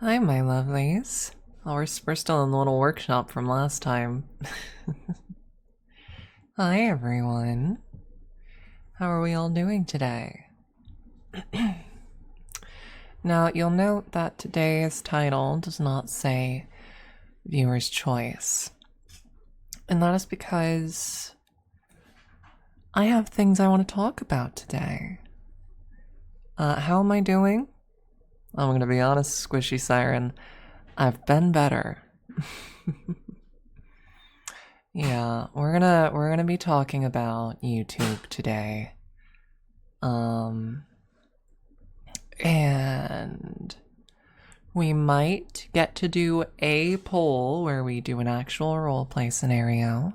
Hi, my lovelies. Oh, we're still in the little workshop from last time. Hi, everyone. How are we all doing today? Now, you'll note that today's title does not say viewer's choice. And that is because I have things I want to talk about today. How am I doing? I'm gonna be honest, Squishy Siren. I've been better. Yeah, we're gonna be talking about YouTube today. And we might get to do a poll where we do an actual roleplay scenario.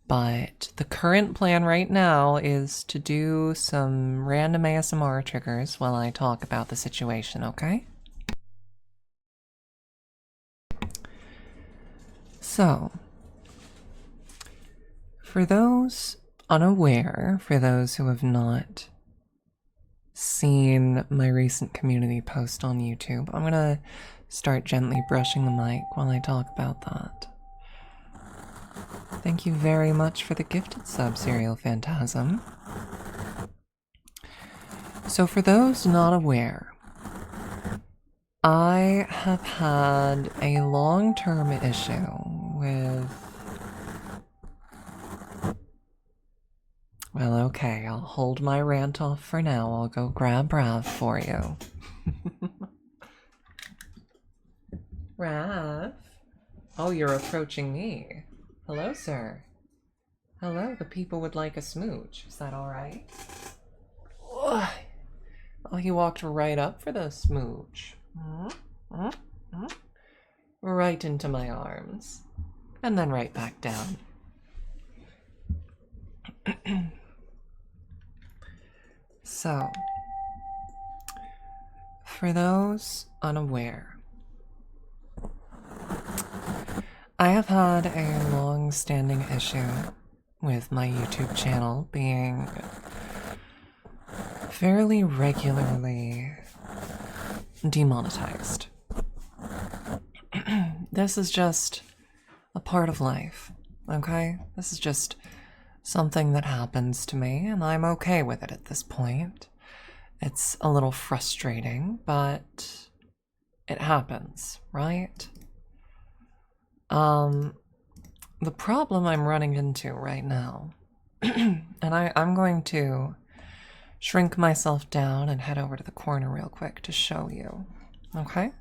But the current plan right now is to do some random ASMR triggers while I talk about the situation, okay? So, for those unaware, for those who have not seen my recent community post on YouTube, I'm gonna start gently brushing the mic while I talk about that. Thank you very much for the gifted sub, Serial Phantasm. So for those not aware, I have had a long-term issue with... Well, okay, I'll hold my rant off for now. I'll go grab Rav for you. Raph? Oh, you're approaching me. Hello, sir. Hello, the people would like a smooch. Is that alright? Oh, he walked right up for the smooch. Right into my arms. And then right back down. So, for those unaware, I have had a long-standing issue with my YouTube channel being fairly regularly demonetized. This is just a part of life, okay? This is just something that happens to me, and I'm okay with it at this point. It's a little frustrating, but it happens, right? The problem I'm running into right now, and I'm going to shrink myself down and head over to the corner real quick to show you, okay?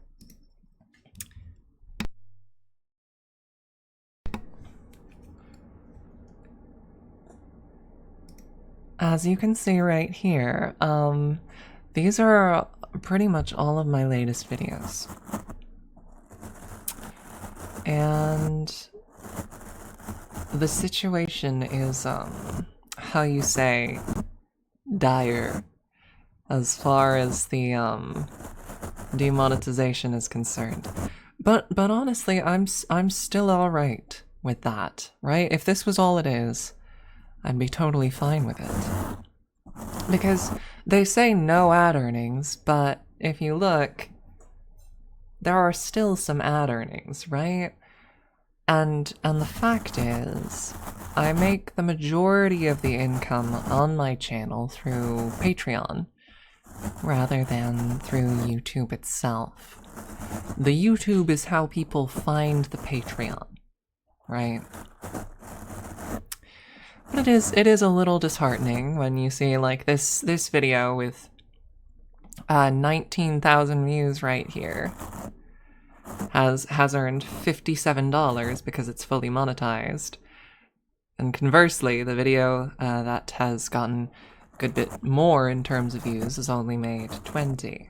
As you can see right here, these are pretty much all of my latest videos. And the situation is, how you say, dire as far as the, demonetization is concerned. But honestly, I'm still alright with that, right? If this was all it is, I'd be totally fine with it. Because they say no ad earnings, but if you look, there are still some ad earnings, right? And the fact is, I make the majority of the income on my channel through Patreon, rather than through YouTube itself. The YouTube is how people find the Patreon, right? But it is a little disheartening when you see like this video with 19,000 views right here has earned $57 because it's fully monetized, and conversely, the video that has gotten a good bit more in terms of views has only made 20.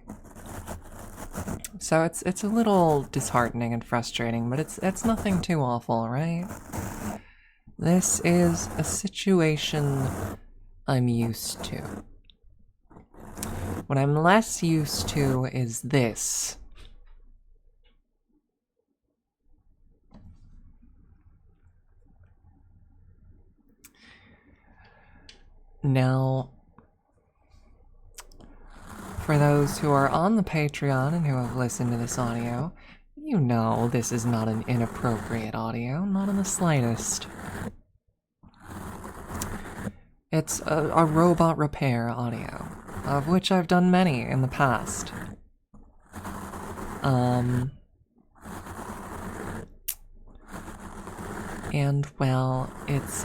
So it's a little disheartening and frustrating, but it's nothing too awful, right? This is a situation I'm used to. What I'm less used to is this. Now, for those who are on the Patreon and who have listened to this audio, you know this is not an inappropriate audio, not in the slightest. It's a robot repair audio, of which I've done many in the past. And well, it's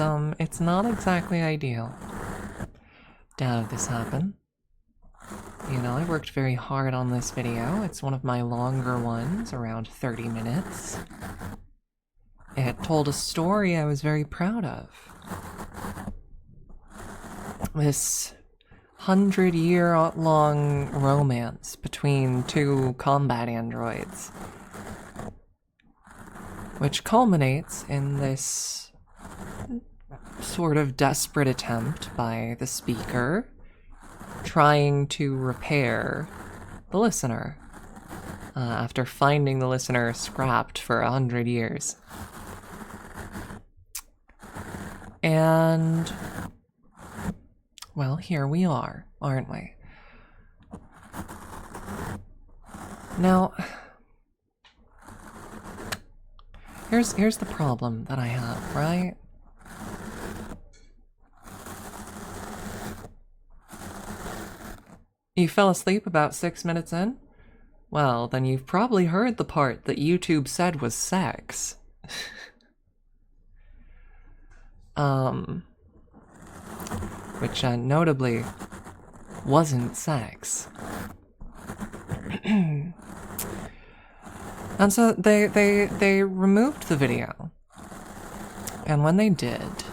not exactly ideal to have this happen. You know, I worked very hard on this video. It's one of my longer ones, around 30 minutes. It told a story I was very proud of. This 100-year-long romance between two combat androids, which culminates in this sort of desperate attempt by the speaker trying to repair the listener after finding the listener scrapped for 100 years. And well, here we are, aren't we? Now, here's the problem that I have, right? You fell asleep about 6 minutes in? Well, then you've probably heard the part that YouTube said was sex. Which notably wasn't sex. And so they removed the video. And when they did,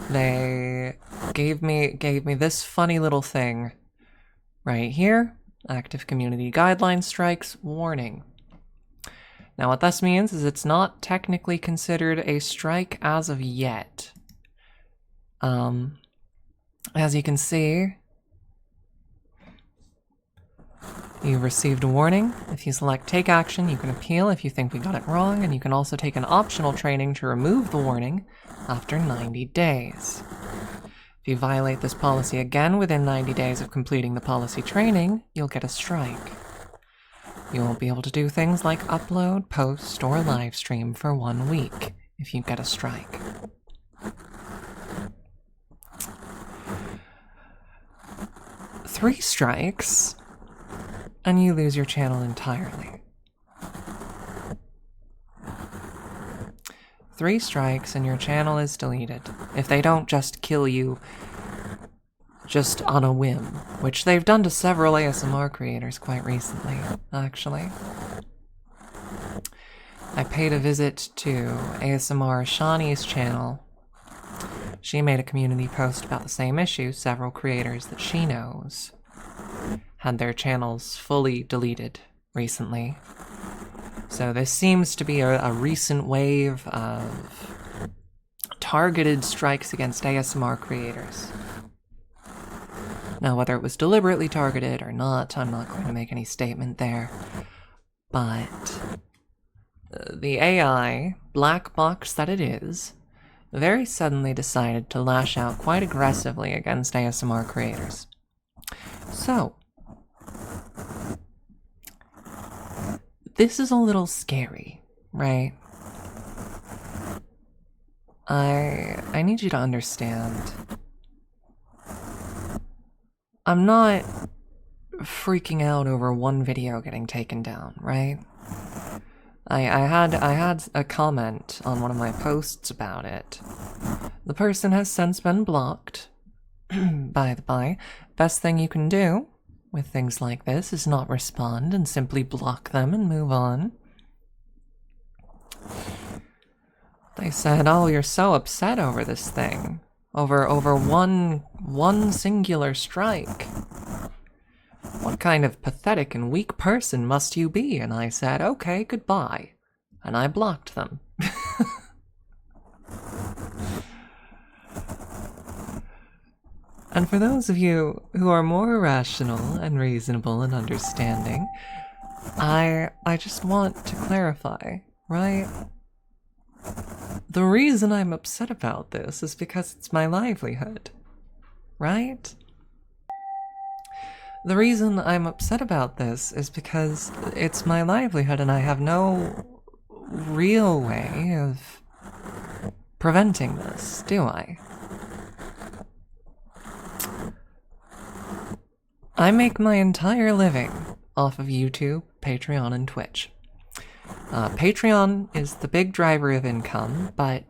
they gave me this funny little thing right here. Active community guideline strikes warning. Now what this means is it's not technically considered a strike as of yet. As you can see, you've received a warning. If you select take action, you can appeal if you think we got it wrong, and you can also take an optional training to remove the warning after 90 days. If you violate this policy again within 90 days of completing the policy training, you'll get a strike. You won't be able to do things like upload, post, or live stream for 1 week if you get a strike. Three strikes, and you lose your channel entirely. 3 strikes and your channel is deleted. If they don't just kill you just on a whim, which they've done to several ASMR creators quite recently, actually. I paid a visit to ASMR Shani's channel. She made a community post about the same issue. Several creators that she knows had their channels fully deleted recently. So this seems to be a recent wave of targeted strikes against ASMR creators. Now, whether it was deliberately targeted or not, I'm not going to make any statement there. But the AI, black box that it is, very suddenly decided to lash out quite aggressively against ASMR creators. So, this is a little scary, right? I need you to understand. I'm not freaking out over one video getting taken down, right? I had a comment on one of my posts about it. The person has since been blocked. By the by, best thing you can do with things like this is not respond and simply block them and move on. They said, "Oh, you're so upset over this thing. Over one singular strike. What kind of pathetic and weak person must you be?" And I said, "Okay, goodbye." And I blocked them. And for those of you who are more rational and reasonable and understanding, I just want to clarify, right? The reason I'm upset about this is because it's my livelihood, right? The reason I'm upset about this is because it's my livelihood and I have no real way of preventing this, do I? I make my entire living off of YouTube, Patreon, and Twitch. Patreon is the big driver of income, but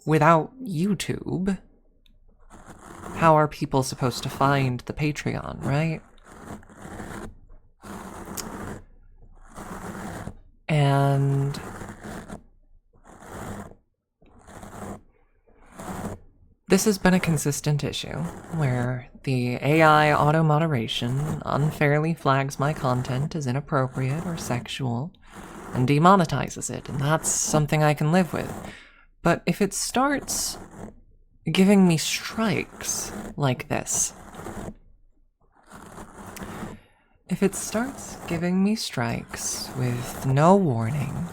without YouTube, how are people supposed to find the Patreon, right? And this has been a consistent issue, where the AI auto-moderation unfairly flags my content as inappropriate or sexual, and demonetizes it, and that's something I can live with. But if it starts giving me strikes like this, if it starts giving me strikes with no warning,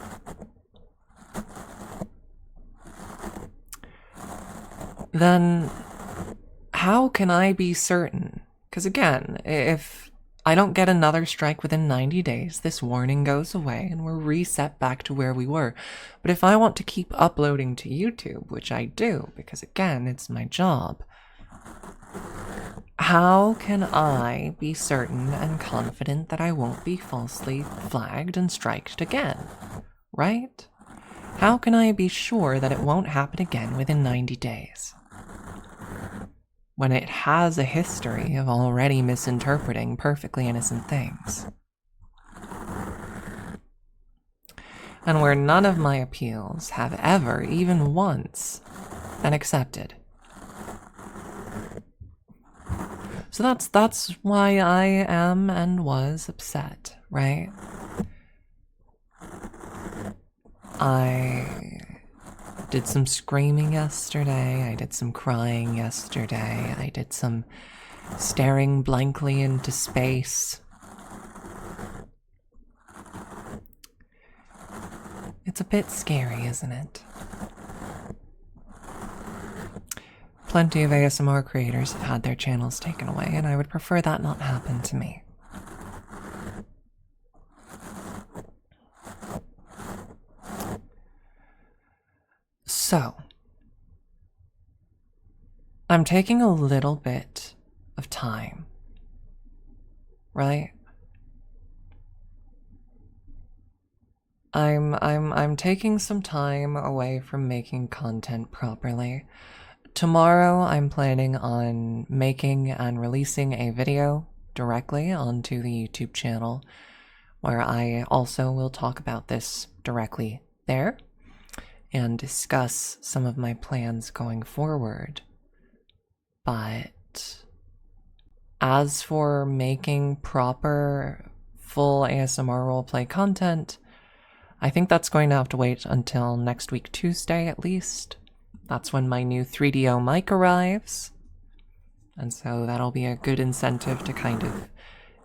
then how can I be certain? Because again, if I don't get another strike within 90 days, this warning goes away and we're reset back to where we were. But if I want to keep uploading to YouTube, which I do, because again, it's my job, how can I be certain and confident that I won't be falsely flagged and striked again, right? How can I be sure that it won't happen again within 90 days? When it has a history of already misinterpreting perfectly innocent things. and where none of my appeals have ever, even once, been accepted. So that's why I am and was upset, right? I did some screaming yesterday, I did some crying yesterday, I did some staring blankly into space. It's a bit scary, isn't it? Plenty of ASMR creators have had their channels taken away, and I would prefer that not happen to me. So, I'm taking a little bit of time, right? I'm taking some time away from making content properly. Tomorrow I'm planning on making and releasing a video directly onto the YouTube channel where I also will talk about this directly there and discuss some of my plans going forward. But as for making proper full ASMR roleplay content, I think that's going to have to wait until next week Tuesday at least. That's when my new 3DO mic arrives. And so that'll be a good incentive to kind of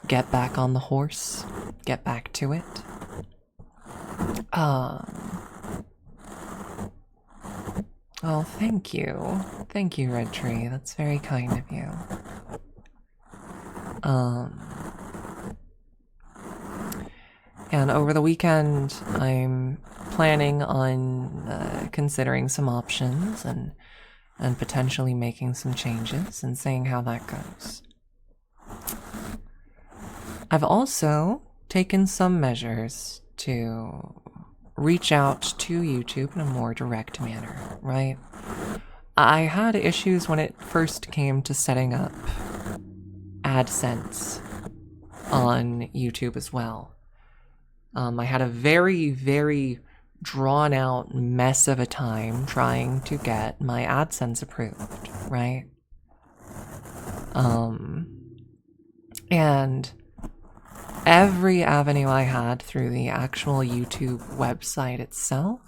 get back on the horse, get back to it. Oh, thank you. Thank you, Red Tree. That's very kind of you. And over the weekend, I'm planning on considering some options and potentially making some changes and seeing how that goes. I've also taken some measures to reach out to YouTube in a more direct manner, right? I had issues when it first came to setting up AdSense on YouTube as well. I had a very, very drawn out mess of a time trying to get my AdSense approved, right? And every avenue I had through the actual YouTube website itself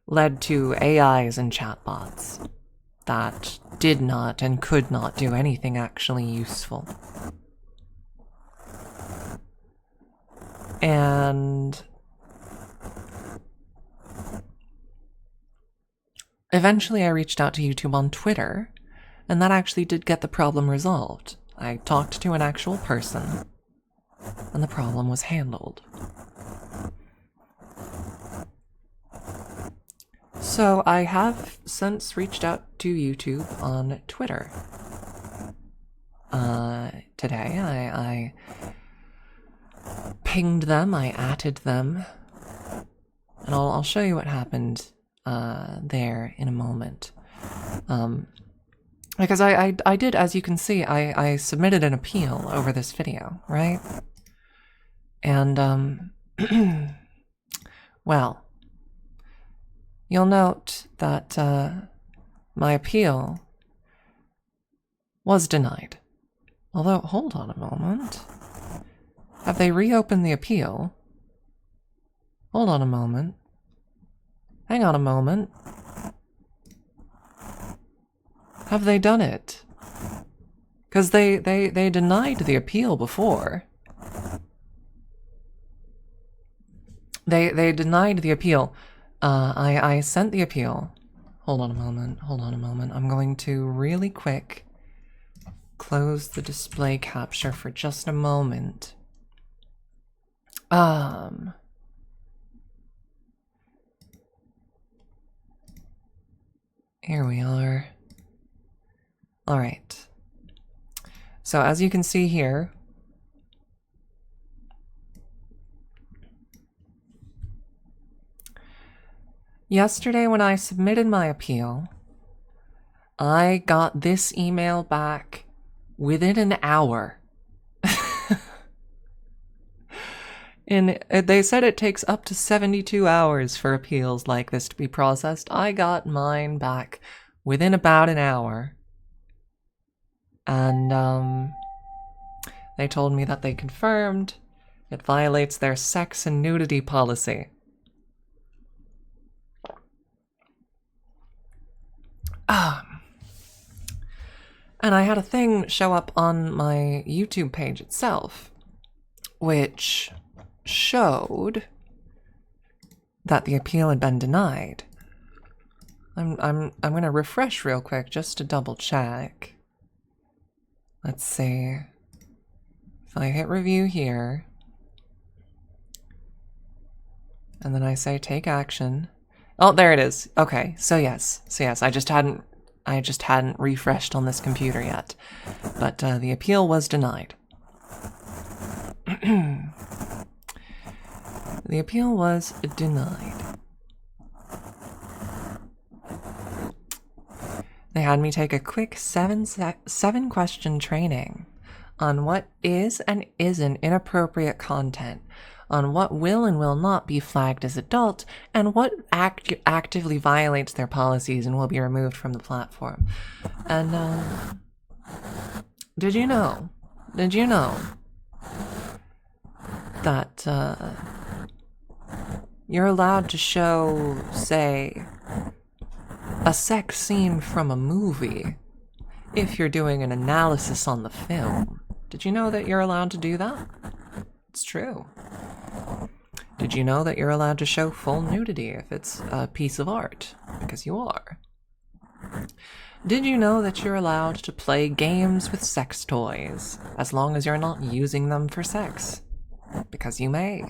led to AIs and chatbots that did not and could not do anything actually useful. And eventually I reached out to YouTube on Twitter, and that actually did get the problem resolved. I talked to an actual person, and the problem was handled. So I have since reached out to YouTube on Twitter. Today I pinged them, I added them, and I'll show you what happened there in a moment. Because I did, as you can see, I submitted an appeal over this video, right? And, well, you'll note that my appeal was denied. Although, hold on a moment. Have they reopened the appeal? Hold on a moment. Hang on a moment. Have they done it? Because they denied the appeal before. They denied the appeal. I sent the appeal. Hold on a moment. I'm going to really quick close the display capture for just a moment. Here we are. Alright. So as you can see here, yesterday when I submitted my appeal, I got this email back within an hour. And they said it takes up to 72 hours for appeals like this to be processed. I got mine back within about an hour. And they told me that they confirmed it violates their sex and nudity policy. And I had a thing show up on my YouTube page itself, which showed that the appeal had been denied. I'm gonna refresh real quick just to double check. Let's see. If I hit review here, and then I say take action. Oh, there it is. Okay, so yes, I just hadn't refreshed on this computer yet, but the appeal was denied. The appeal was denied. They had me take a quick seven question training on what is and isn't inappropriate content, on what will and will not be flagged as adult, and what actively violates their policies and will be removed from the platform. And did you know that you're allowed to show, say, a sex scene from a movie if you're doing an analysis on the film? Did you know that you're allowed to do that? It's true. Did you know that you're allowed to show full nudity if it's a piece of art? Because you are. Did you know that you're allowed to play games with sex toys as long as you're not using them for sex? Because you may.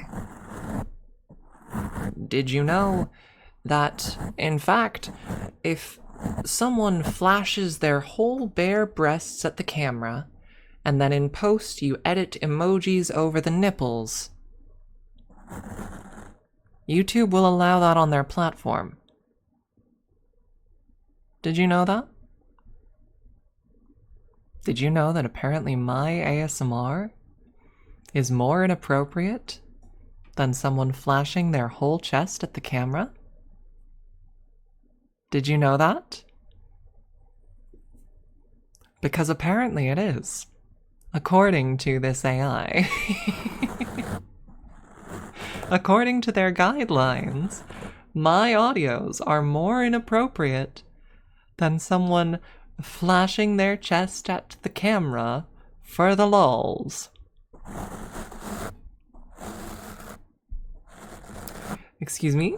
Did you know that, in fact, if someone flashes their whole bare breasts at the camera, and then in post you edit emojis over the nipples, YouTube will allow that on their platform? Did you know that? Did you know that apparently my ASMR is more inappropriate than someone flashing their whole chest at the camera? Did you know that? Because apparently it is, according to this AI. According to their guidelines, my audios are more inappropriate than someone flashing their chest at the camera for the lulz. Excuse me?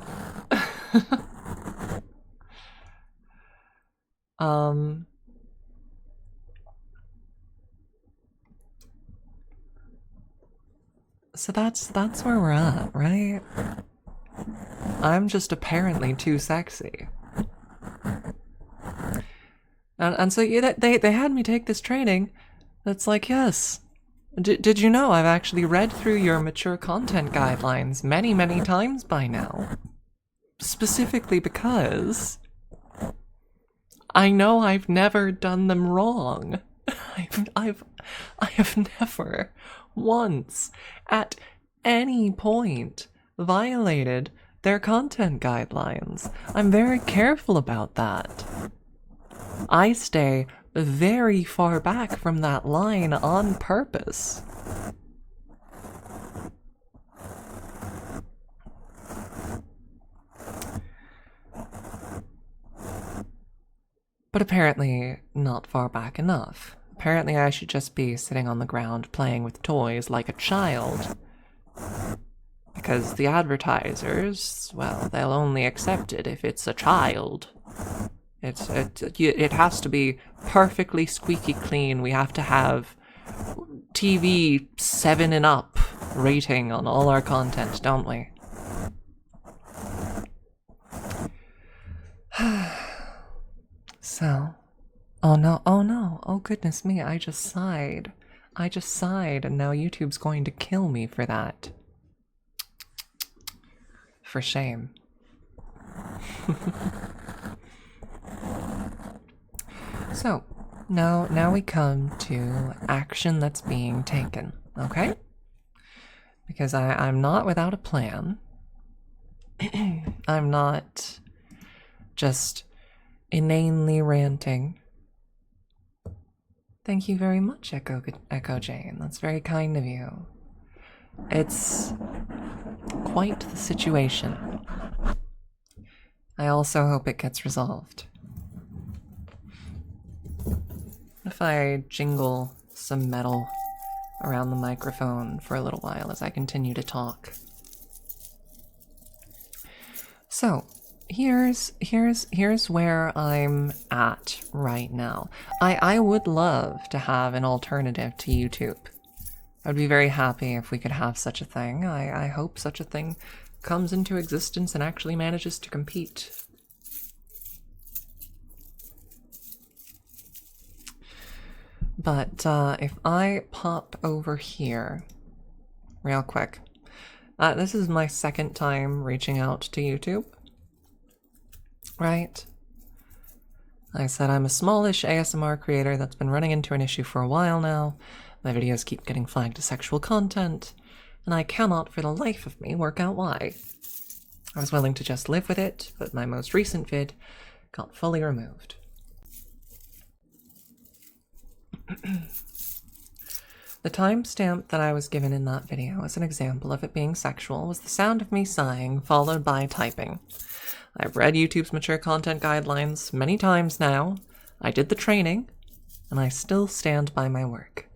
So that's where we're at, right? I'm just apparently too sexy. And so yeah, they had me take this training. It's like, yes. Did you know I've actually read through your mature content guidelines many, many times by now? Specifically because I know I've never done them wrong. I have never once at any point violated their content guidelines. I'm very careful about that. I stay very far back from that line on purpose. But apparently not far back enough. Apparently I should just be sitting on the ground playing with toys like a child. Because the advertisers, well, they'll only accept it if it's a child. It has to be perfectly squeaky clean. We have to have TV 7 and up rating on all our content, don't we? So, oh no, oh goodness me, I just sighed, and now YouTube's going to kill me for that. For shame. So, now we come to action that's being taken, okay? because I'm not without a plan. I'm not just inanely ranting. Thank you very much, Echo Jane. That's very kind of you. It's quite the situation. I also hope it gets resolved. If I jingle some metal around the microphone for a little while as I continue to talk. So, here's where I'm at right now. I would love to have an alternative to YouTube. I'd be very happy if we could have such a thing. I hope such a thing comes into existence and actually manages to compete. But if I pop over here real quick, this is my second time reaching out to YouTube, right? I said I'm a smallish ASMR creator that's been running into an issue for a while now. My videos keep getting flagged as sexual content, and I cannot for the life of me work out why. I was willing to just live with it, but my most recent vid got fully removed. The timestamp that I was given in that video as an example of it being sexual was the sound of me sighing followed by typing. I've read YouTube's mature content guidelines many times now. I did the training, and I still stand by my work.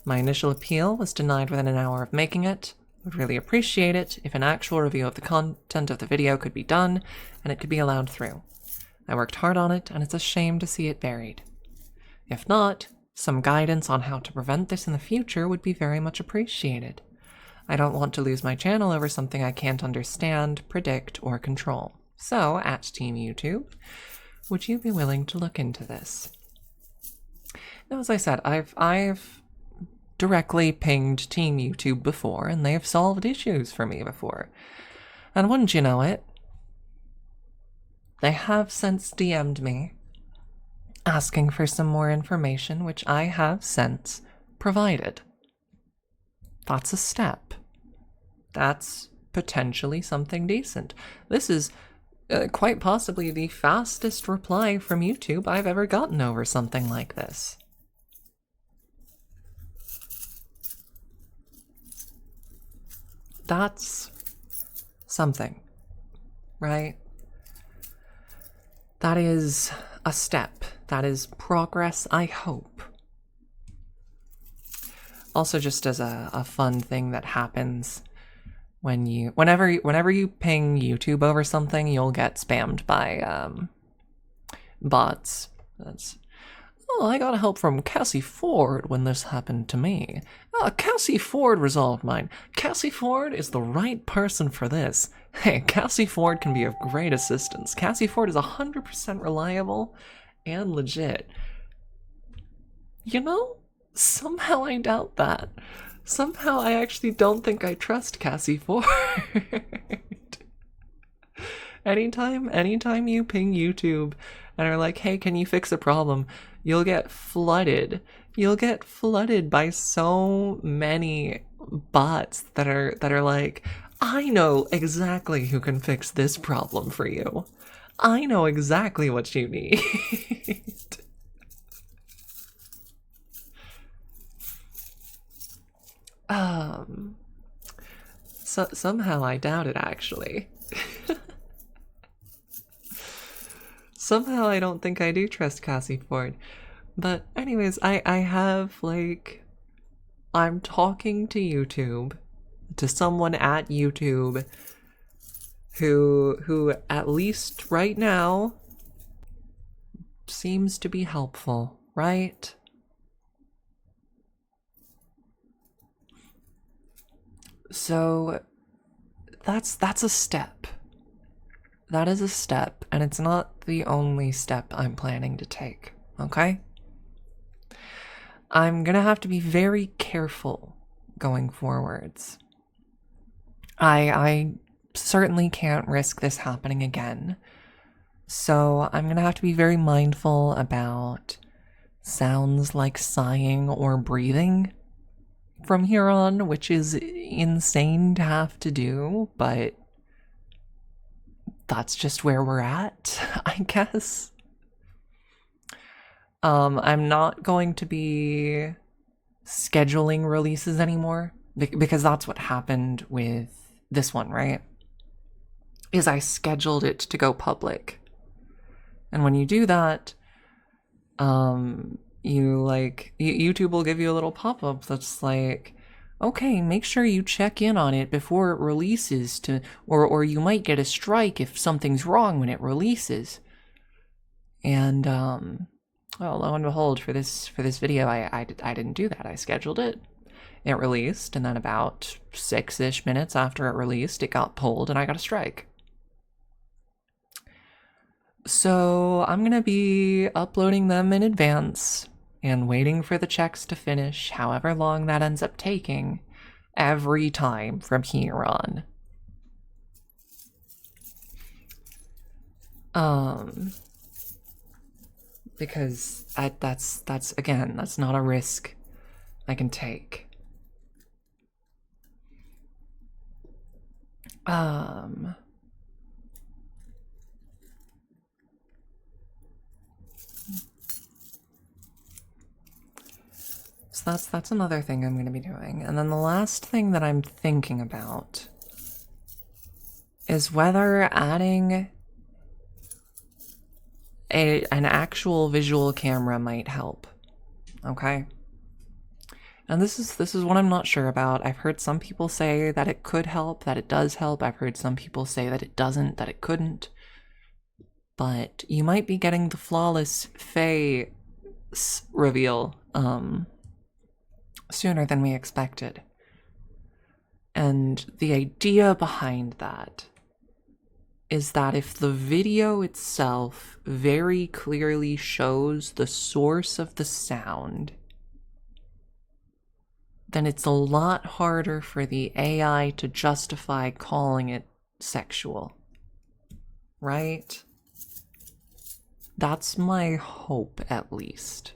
My initial appeal was denied within an hour of making it. I would really appreciate it if an actual review of the content of the video could be done and it could be allowed through. I worked hard on it, and it's a shame to see it buried. If not, some guidance on how to prevent this in the future would be very much appreciated. I don't want to lose my channel over something I can't understand, predict, or control. So, at Team YouTube, would you be willing to look into this? Now, as I said, I've directly pinged Team YouTube before, and they've solved issues for me before. And wouldn't you know it, they have since DM'd me, asking for some more information, which I have since provided. That's a step. That's potentially something decent. This is quite possibly the fastest reply from YouTube I've ever gotten over something like this. That's something, right? That is a step. That is progress, I hope. Also, just as a fun thing that happens whenever you ping YouTube over something, you'll get spammed by bots. Oh, I got help from Cassie Ford when this happened to me. Oh, Cassie Ford resolved mine. Cassie Ford is the right person for this. Hey, Cassie Ford can be of great assistance. Cassie Ford is 100% reliable and legit. You know, somehow I doubt that. Somehow I actually don't think I trust Cassie Ford. Anytime you ping YouTube and are like, hey, can you fix a problem? You'll get flooded. You'll get flooded by so many bots that are like, I know exactly who can fix this problem for you. I know exactly what you need. Somehow I doubt it, actually. Somehow I don't think I do trust Cassie Ford. But anyways, I have, like, I'm talking to YouTube, to someone at YouTube who at least right now seems to be helpful, right? So that's a step. That is a step, and it's not the only step I'm planning to take, okay? I'm gonna have to be very careful going forwards. I certainly can't risk this happening again. So I'm gonna have to be very mindful about sounds like sighing or breathing. from here on, which is insane to have to do, but that's just where we're at, I guess. I'm not going to be scheduling releases anymore because that's what happened with this one, right? Is I scheduled it to go public. And when you do that, YouTube will give you a little pop-up that's like, okay, make sure you check in on it before it releases or you might get a strike if something's wrong when it releases. And well, lo and behold, for this video, I didn't do that. I scheduled it. It released, and then about 6-ish minutes after it released, it got pulled, and I got a strike. So I'm gonna be uploading them in advance and waiting for the checks to finish, however long that ends up taking, every time from here on. Because that's again, that's not a risk I can take. So that's another thing I'm going to be doing. And then the last thing that I'm thinking about is whether adding an actual visual camera might help. Okay? And this is what I'm not sure about. I've heard some people say that it could help, that it does help. I've heard some people say that it doesn't, that it couldn't. But you might be getting the flawless face reveal sooner than we expected. And the idea behind that is that if the video itself very clearly shows the source of the sound, then it's a lot harder for the AI to justify calling it sexual. Right? That's my hope, at least.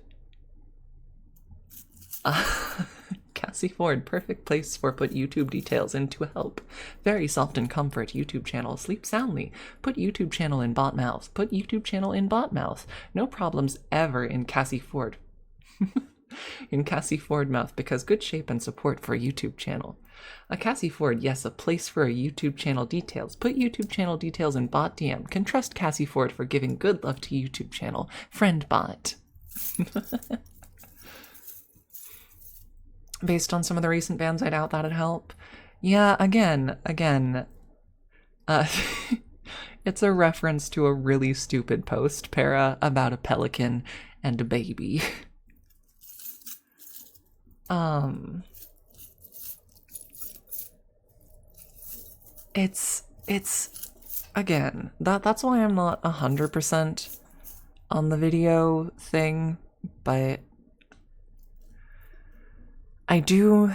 Cassie Ford, perfect place for put YouTube details in to help. Very soft and comfort YouTube channel. Sleep soundly. Put YouTube channel in bot mouth. Put YouTube channel in bot mouth. No problems ever in Cassie Ford. In Cassie Ford mouth because good shape and support for YouTube channel. A Cassie Ford, yes, a place for a YouTube channel details. Put YouTube channel details in bot DM. Can trust Cassie Ford for giving good love to YouTube channel. Friend bot. Based on some of the recent bans, I doubt that'd help. Yeah, again, it's a reference to a really stupid post, Para, about a pelican and a baby. It's again, that's why I'm not 100% on the video thing, but I do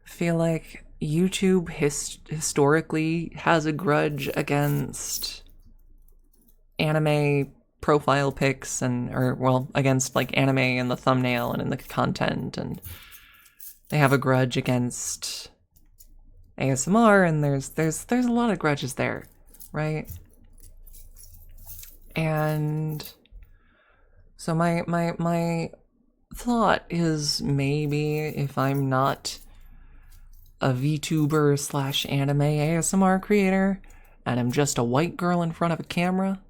feel like YouTube historically has a grudge against anime profile pics against like anime in the thumbnail and in the content, and they have a grudge against ASMR, and there's a lot of grudges there, right? And so my thought is maybe if I'm not a VTuber / anime ASMR creator and I'm just a white girl in front of a camera,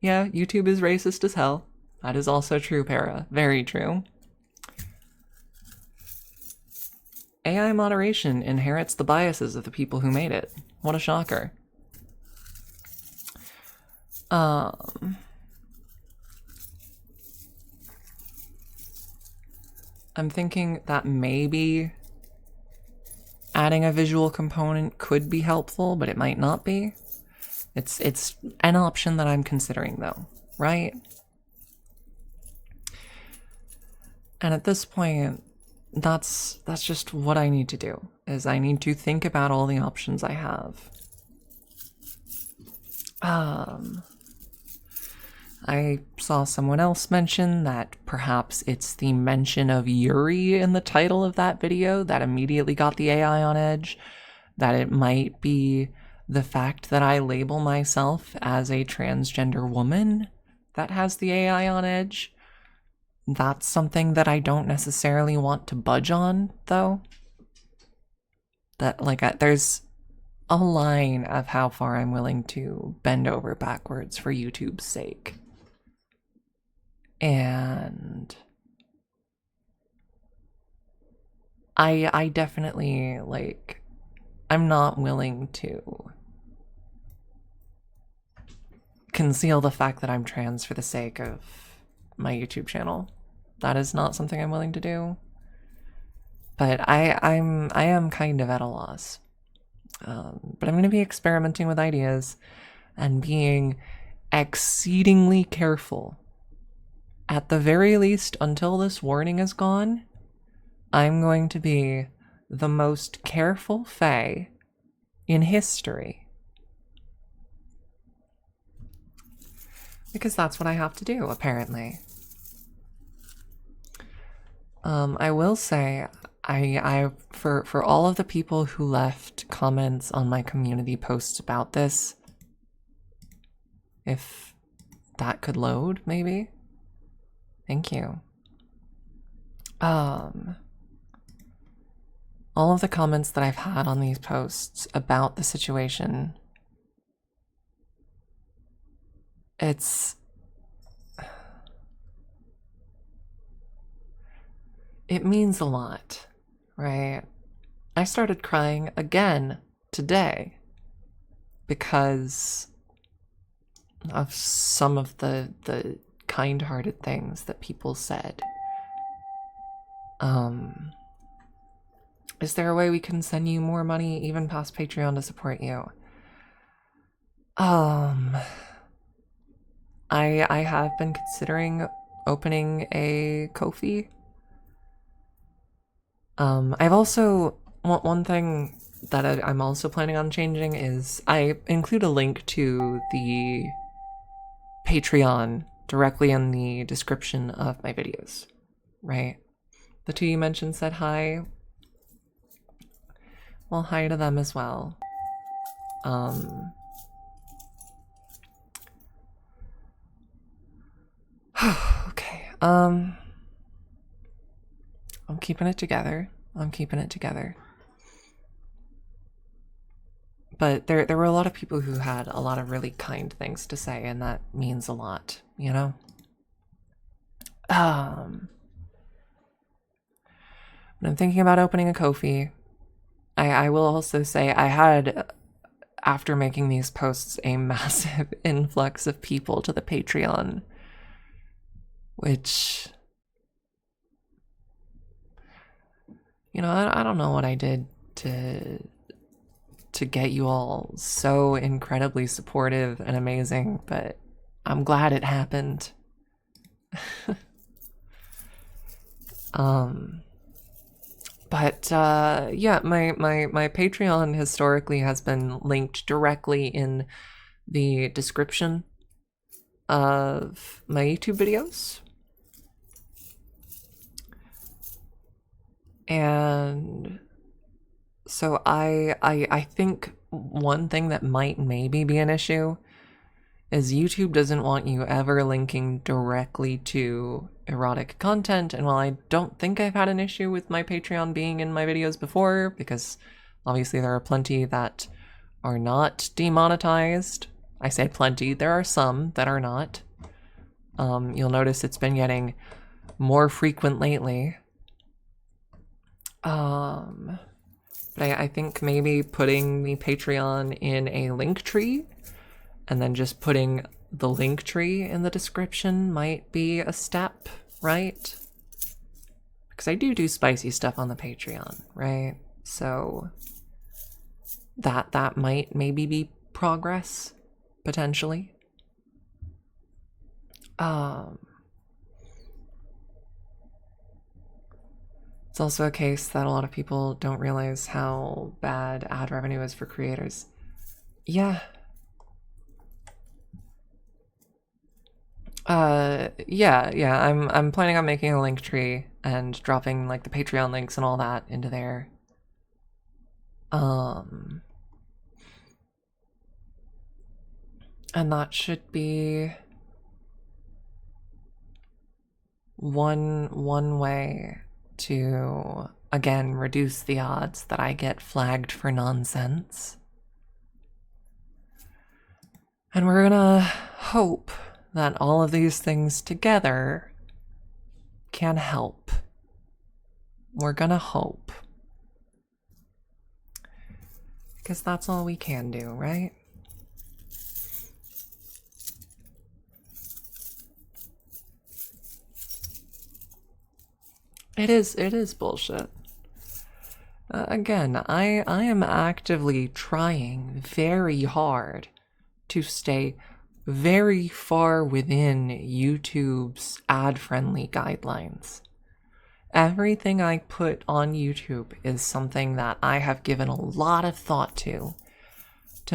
yeah, YouTube is racist as hell. That is also true, Para. Very true. AI moderation inherits the biases of the people who made it. What a shocker. I'm thinking that maybe adding a visual component could be helpful, but it might not be. It's an option that I'm considering though, right? And at this point, that's just what I need to do, is I need to think about all the options I have. I saw someone else mention that perhaps it's the mention of Yuri in the title of that video that immediately got the AI on edge, that it might be the fact that I label myself as a transgender woman that has the AI on edge. That's something that I don't necessarily want to budge on, though. That, like, there's a line of how far I'm willing to bend over backwards for YouTube's sake. And I definitely, like, I'm not willing to conceal the fact that I'm trans for the sake of my YouTube channel. That is not something I'm willing to do. But I am kind of at a loss. But I'm going to be experimenting with ideas and being exceedingly careful. At the very least, until this warning is gone, I'm going to be the most careful fae in history. Because that's what I have to do, apparently. I will say, for all of the people who left comments on my community posts about this, if that could load, maybe. Thank you. All of the comments that I've had on these posts about the situation, it means a lot, right? I started crying again today because of some of the kind-hearted things that people said. Is there a way we can send you more money, even past Patreon, to support you? I have been considering opening a Ko-fi. I've also, one thing that I'm also planning on changing is I include a link to the Patreon directly in the description of my videos, right? The two you mentioned said hi. Well, hi to them as well. Okay, I'm keeping it together. I'm keeping it together. But there were a lot of people who had a lot of really kind things to say, and that means a lot, you know? But I'm thinking about opening a Ko-fi. I will also say I had, after making these posts, a massive influx of people to the Patreon, which, you know, I don't know what I did to get you all so incredibly supportive and amazing, but I'm glad it happened. But yeah, my Patreon historically has been linked directly in the description of my YouTube videos. And so I think one thing that might maybe be an issue is YouTube doesn't want you ever linking directly to erotic content, and while I don't think I've had an issue with my Patreon being in my videos before, because obviously there are plenty that are not demonetized. I say plenty, there are some that are not. You'll notice it's been getting more frequent lately. But I think maybe putting the Patreon in a link tree and then just putting the link tree in the description might be a step, right? Because I do spicy stuff on the Patreon, right? So that might maybe be progress, potentially. It's also a case that a lot of people don't realize how bad ad revenue is for creators. Yeah. Yeah, I'm planning on making a link tree and dropping like the Patreon links and all that into there. And that should be one way to again reduce the odds that I get flagged for nonsense. And we're gonna hope that all of these things together can help. We're gonna hope. Because that's all we can do, right? It is bullshit. Again, I am actively trying very hard to stay very far within YouTube's ad-friendly guidelines. Everything I put on YouTube is something that I have given a lot of thought to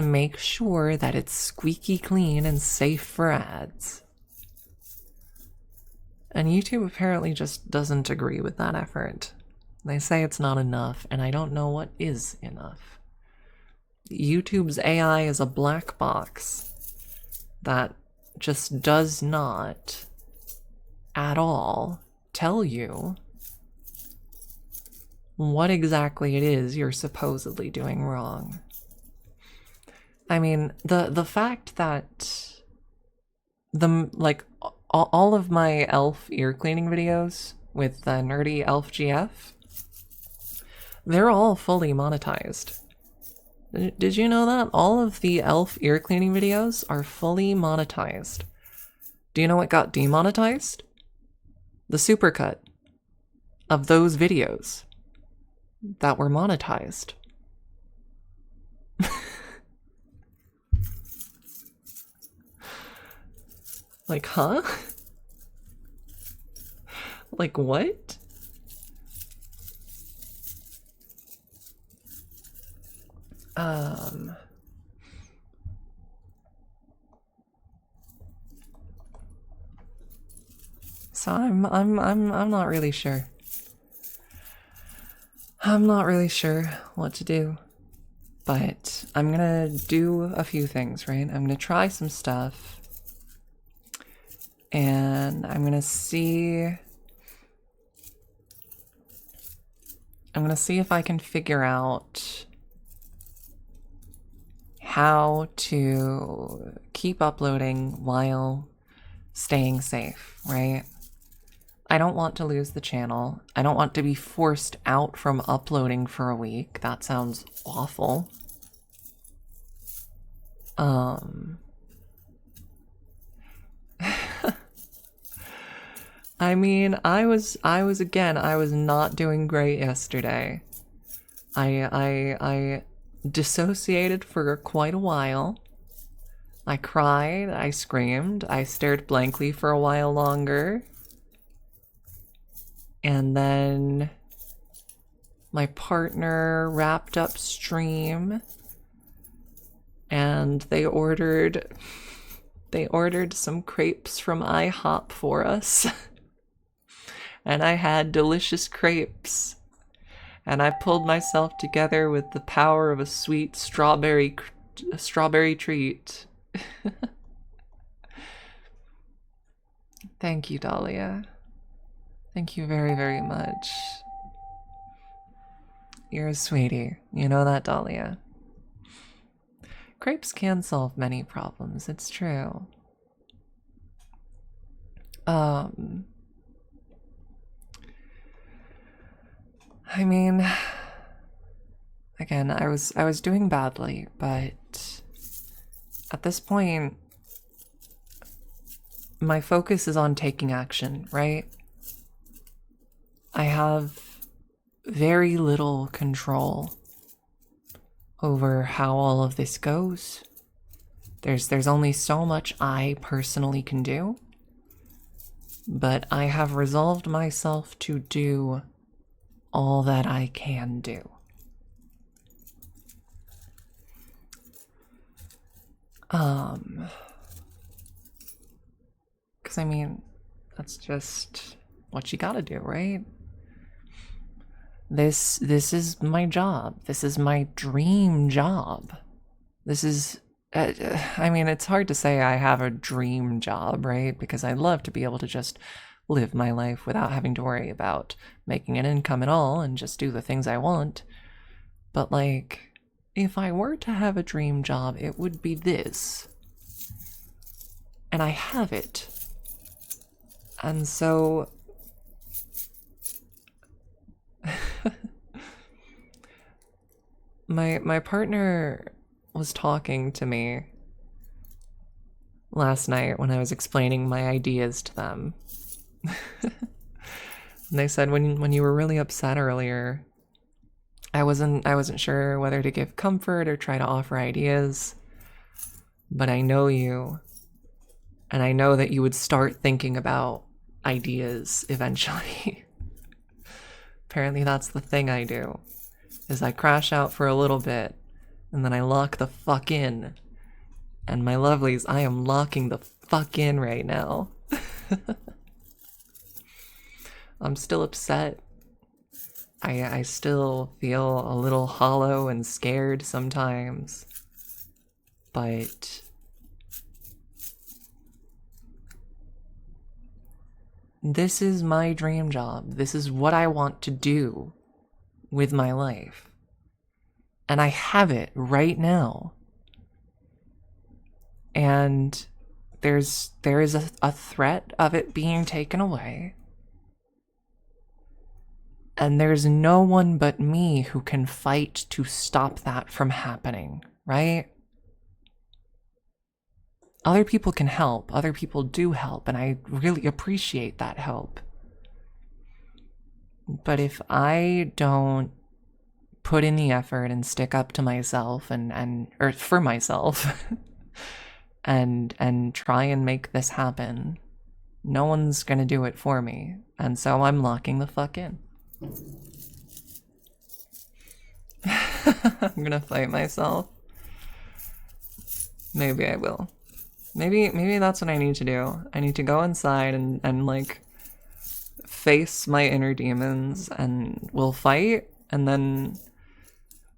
make sure that it's squeaky clean and safe for ads. And YouTube apparently just doesn't agree with that effort. They say it's not enough, and I don't know what is enough. YouTube's AI is a black box that just does not at all tell you what exactly it is you're supposedly doing wrong. I mean, the fact that all of my elf ear cleaning videos with the nerdy elf GF, they're all fully monetized. Did you know that? All of the elf ear cleaning videos are fully monetized. Do you know what got demonetized? The supercut of those videos that were monetized. Like, huh? Like, what? So I'm not really sure. I'm not really sure what to do. But I'm gonna do a few things, right? I'm gonna try some stuff. And I'm gonna see if I can figure out how to keep uploading while staying safe, right? I don't want to lose the channel. I don't want to be forced out from uploading for a week. That sounds awful. I mean, I was not doing great yesterday. I dissociated for quite a while. I cried, I screamed, I stared blankly for a while longer. And then my partner wrapped up stream and they ordered some crepes from IHOP for us. And I had delicious crepes. And I pulled myself together with the power of a sweet strawberry treat. Thank you, Dahlia. Thank you very, very much. You're a sweetie. You know that, Dahlia. Crepes can solve many problems, it's true. I mean, again, I was doing badly, but at this point, my focus is on taking action, right? I have very little control over how all of this goes. There's only so much I personally can do, but I have resolved myself to do all that I can do. Because, I mean, that's just what you gotta do, right? This is my job. This is my dream job. This is, I mean, it's hard to say I have a dream job, right? Because I'd love to be able to just live my life without having to worry about making an income at all and just do the things I want. But, like, if I were to have a dream job, it would be this. And I have it. And so... my partner was talking to me last night when I was explaining my ideas to them. And they said when you were really upset earlier, I wasn't sure whether to give comfort or try to offer ideas. But I know you, and I know that you would start thinking about ideas eventually. Apparently that's the thing I do, is I crash out for a little bit, and then I lock the fuck in. And my lovelies, I am locking the fuck in right now. I'm still upset. I still feel a little hollow and scared sometimes. But this is my dream job. This is what I want to do with my life. And I have it right now. And there is a threat of it being taken away. And there's no one but me who can fight to stop that from happening, right? Other people can help. Other people do help, and I really appreciate that help. But if I don't put in the effort and stick up to myself or for myself and try and make this happen, no one's gonna do it for me. And so I'm locking the fuck in. I'm gonna fight myself. Maybe I will. Maybe that's what I need to do. I need to go inside and like face my inner demons, and we'll fight, and then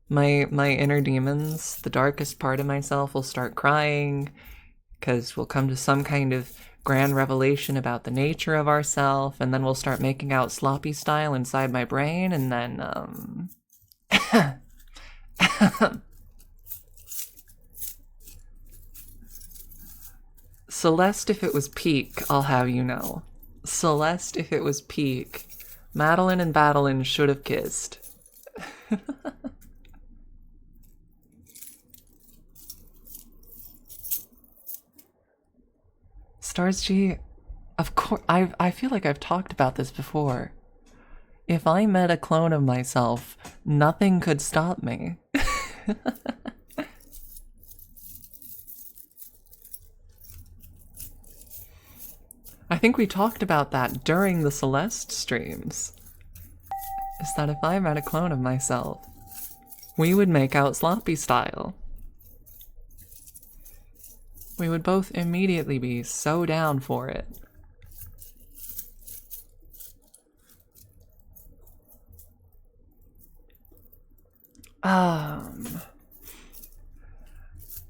my inner demons, the darkest part of myself, will start crying, because we'll come to some kind of grand revelation about the nature of ourself, and then we'll start making out sloppy style inside my brain, and then Celeste, if it was peak, I'll have you know. Celeste, if it was peak, Madeline and Badeline should have kissed. Stars G, of course, I feel like I've talked about this before. If I met a clone of myself, nothing could stop me. I think we talked about that during the Celeste streams. Is that if I met a clone of myself, we would make out sloppy style. We would both immediately be so down for it.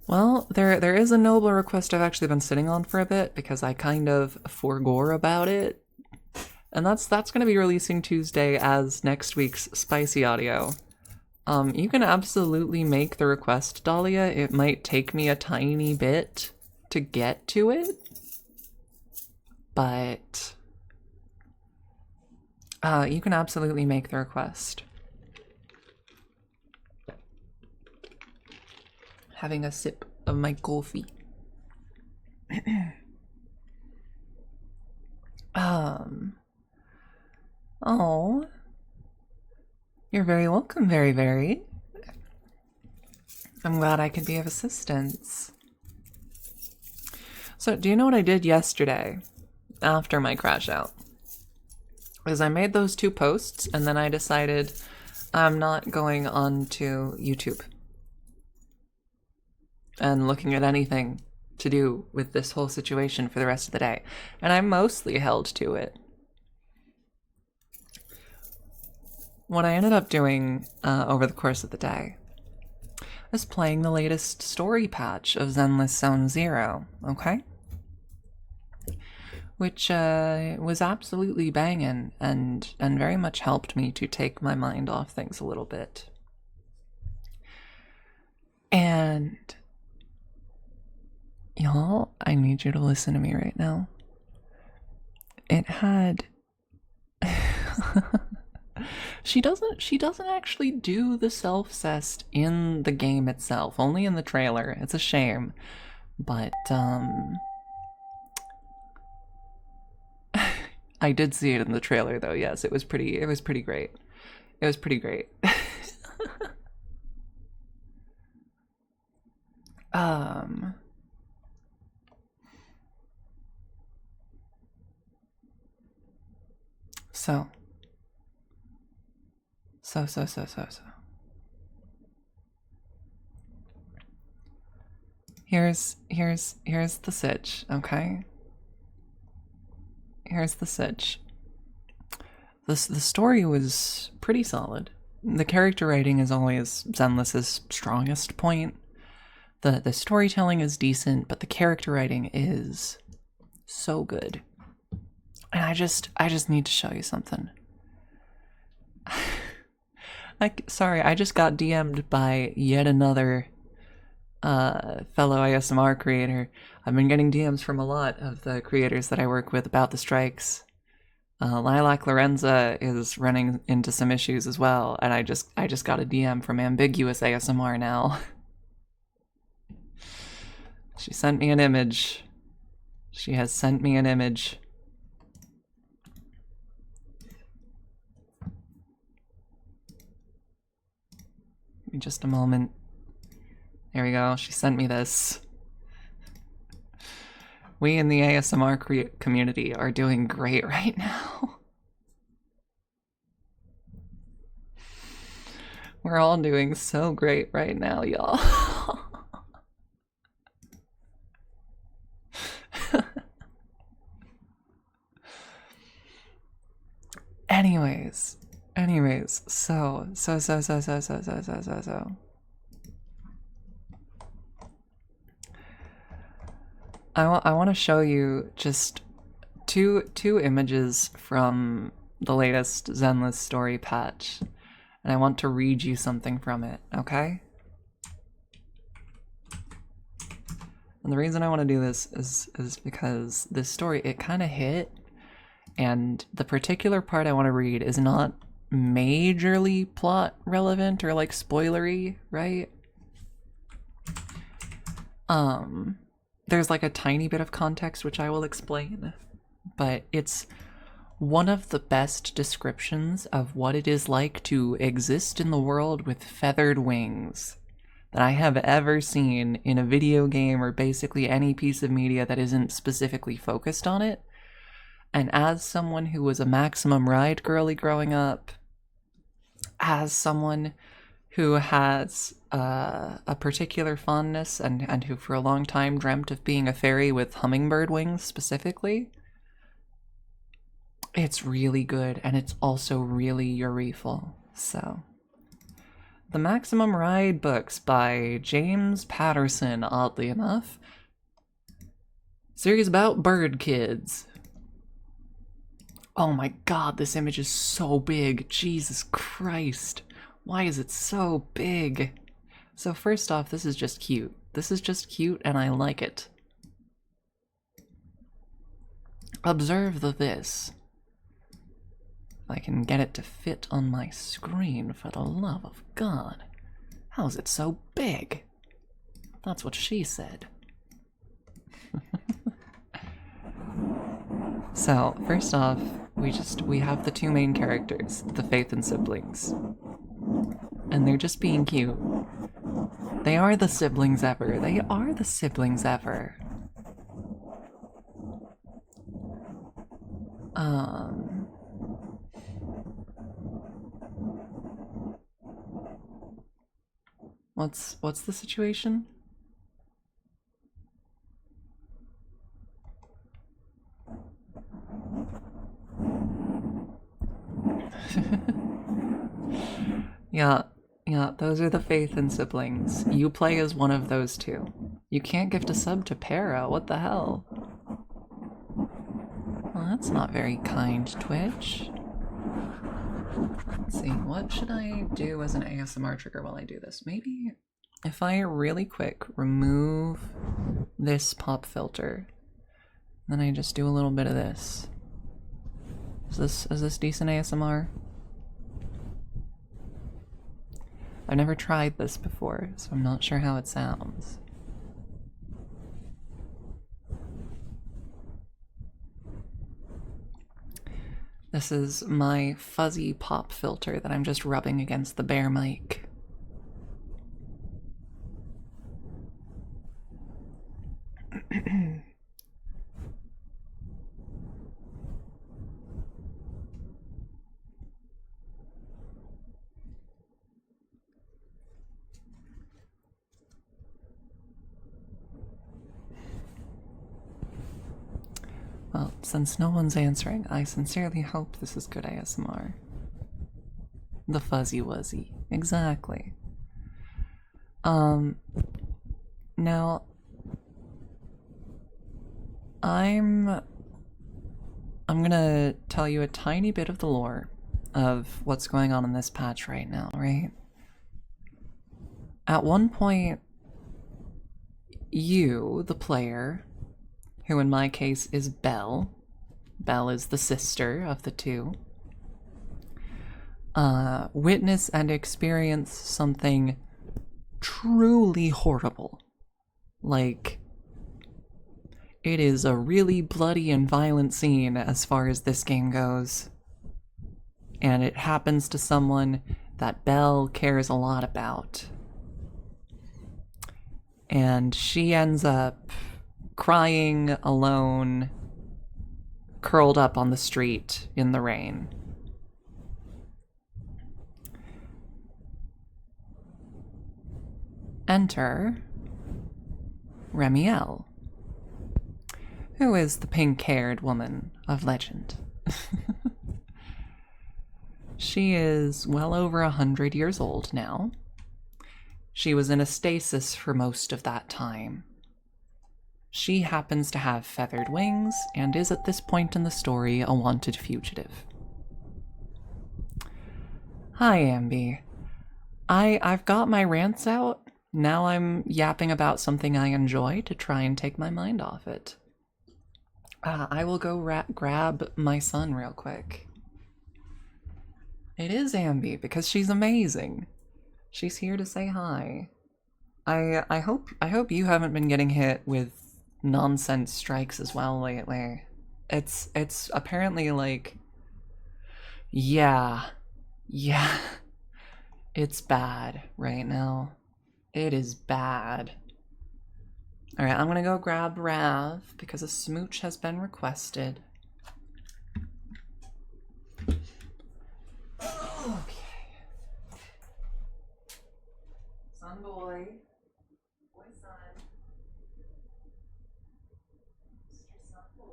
Well, there is a noble request I've actually been sitting on for a bit, because I kind of forgore about it. And that's gonna be releasing Tuesday as next week's spicy audio. You can absolutely make the request, Dahlia. It might take me a tiny bit to get to it, but you can absolutely make the request. Having a sip of my coffee. Oh, you're very welcome, very, very. I'm glad I could be of assistance. So, do you know what I did yesterday after my crash out? Is I made those 2 posts, and then I decided I'm not going on to YouTube and looking at anything to do with this whole situation for the rest of the day, and I mostly held to it. What I ended up doing over the course of the day was playing the latest story patch of Zenless Zone Zero, okay? Which was absolutely banging and very much helped me to take my mind off things a little bit. And y'all, I need you to listen to me right now. It had she doesn't actually do the self-cest in the game itself, only in the trailer. It's a shame. But I did see it in the trailer though. Yes, it was pretty great. It was pretty great. So. Here's the sitch, okay? Here's the sitch. The story was pretty solid. The character writing is always Zenless's strongest point. The storytelling is decent, but the character writing is so good. And I just need to show you something. Sorry, I just got DM'd by yet another fellow ASMR creator. I've been getting DMs from a lot of the creators that I work with about the strikes. Lilac Lorenza is running into some issues as well, and I just got a DM from Ambiguous ASMR now. She sent me an image. She has sent me an image. Give me just a moment. There we go. She sent me this. We in the ASMR community are doing great right now. We're all doing so great right now, y'all. Anyways, so. I want to show you just two images from the latest Zenless story patch, and I want to read you something from it, okay? And the reason I want to do this is because this story, it kind of hit, and the particular part I want to read is not majorly plot relevant or like spoilery, right? There's like a tiny bit of context which I will explain, but it's one of the best descriptions of what it is like to exist in the world with feathered wings that I have ever seen in a video game or basically any piece of media that isn't specifically focused on it. And as someone who was a Maximum Ride girly growing up, as someone who has a particular fondness and who for a long time dreamt of being a fairy with hummingbird wings specifically, it's really good, and it's also really eureful. So, the Maximum Ride books by James Patterson, oddly enough. Series about bird kids. Oh my god, this image is so big. Jesus Christ. Why is it so big? So first off, this is just cute. This is just cute, and I like it. Observe this. If I can get it to fit on my screen, for the love of God. How is it so big? That's what she said. So, first off, we have the two main characters, the Faith and siblings. And they're just being cute. They are the siblings ever. They are the siblings ever. What's the situation? Yeah, yeah, those are the Faith and siblings. You play as one of those two. You can't gift a sub to Para, what the hell? Well, that's not very kind, Twitch. Let's see, what should I do as an ASMR trigger while I do this? Maybe if I really quick remove this pop filter, then I just do a little bit of this. Is this decent ASMR? I've never tried this before, so I'm not sure how it sounds. This is my fuzzy pop filter that I'm just rubbing against the bare mic. Well, since no one's answering, I sincerely hope this is good ASMR. The fuzzy wuzzy. Exactly. Now, I'm gonna tell you a tiny bit of the lore of what's going on in this patch right now, right? At one point, you, the player, who in my case is Belle. Belle is the sister of the two. Witness and experience something truly horrible. Like, it is a really bloody and violent scene as far as this game goes. And it happens to someone that Belle cares a lot about. And she ends up crying alone, curled up on the street in the rain. Enter Remiel, who is the pink-haired woman of legend. She is well over 100 years old now. She was in a stasis for most of that time. She happens to have feathered wings and is at this point in the story a wanted fugitive. Hi, Ambi. I've got my rants out. Now I'm yapping about something I enjoy to try and take my mind off it. I will go grab my son real quick. It is Ambi, because she's amazing. She's here to say hi. I hope you haven't been getting hit with nonsense strikes as well lately. It's apparently like, yeah, it's bad right now. It is bad. Alright, I'm gonna go grab Rav because a smooch has been requested. Okay. Son boy. Boy son. Mr. Son boy.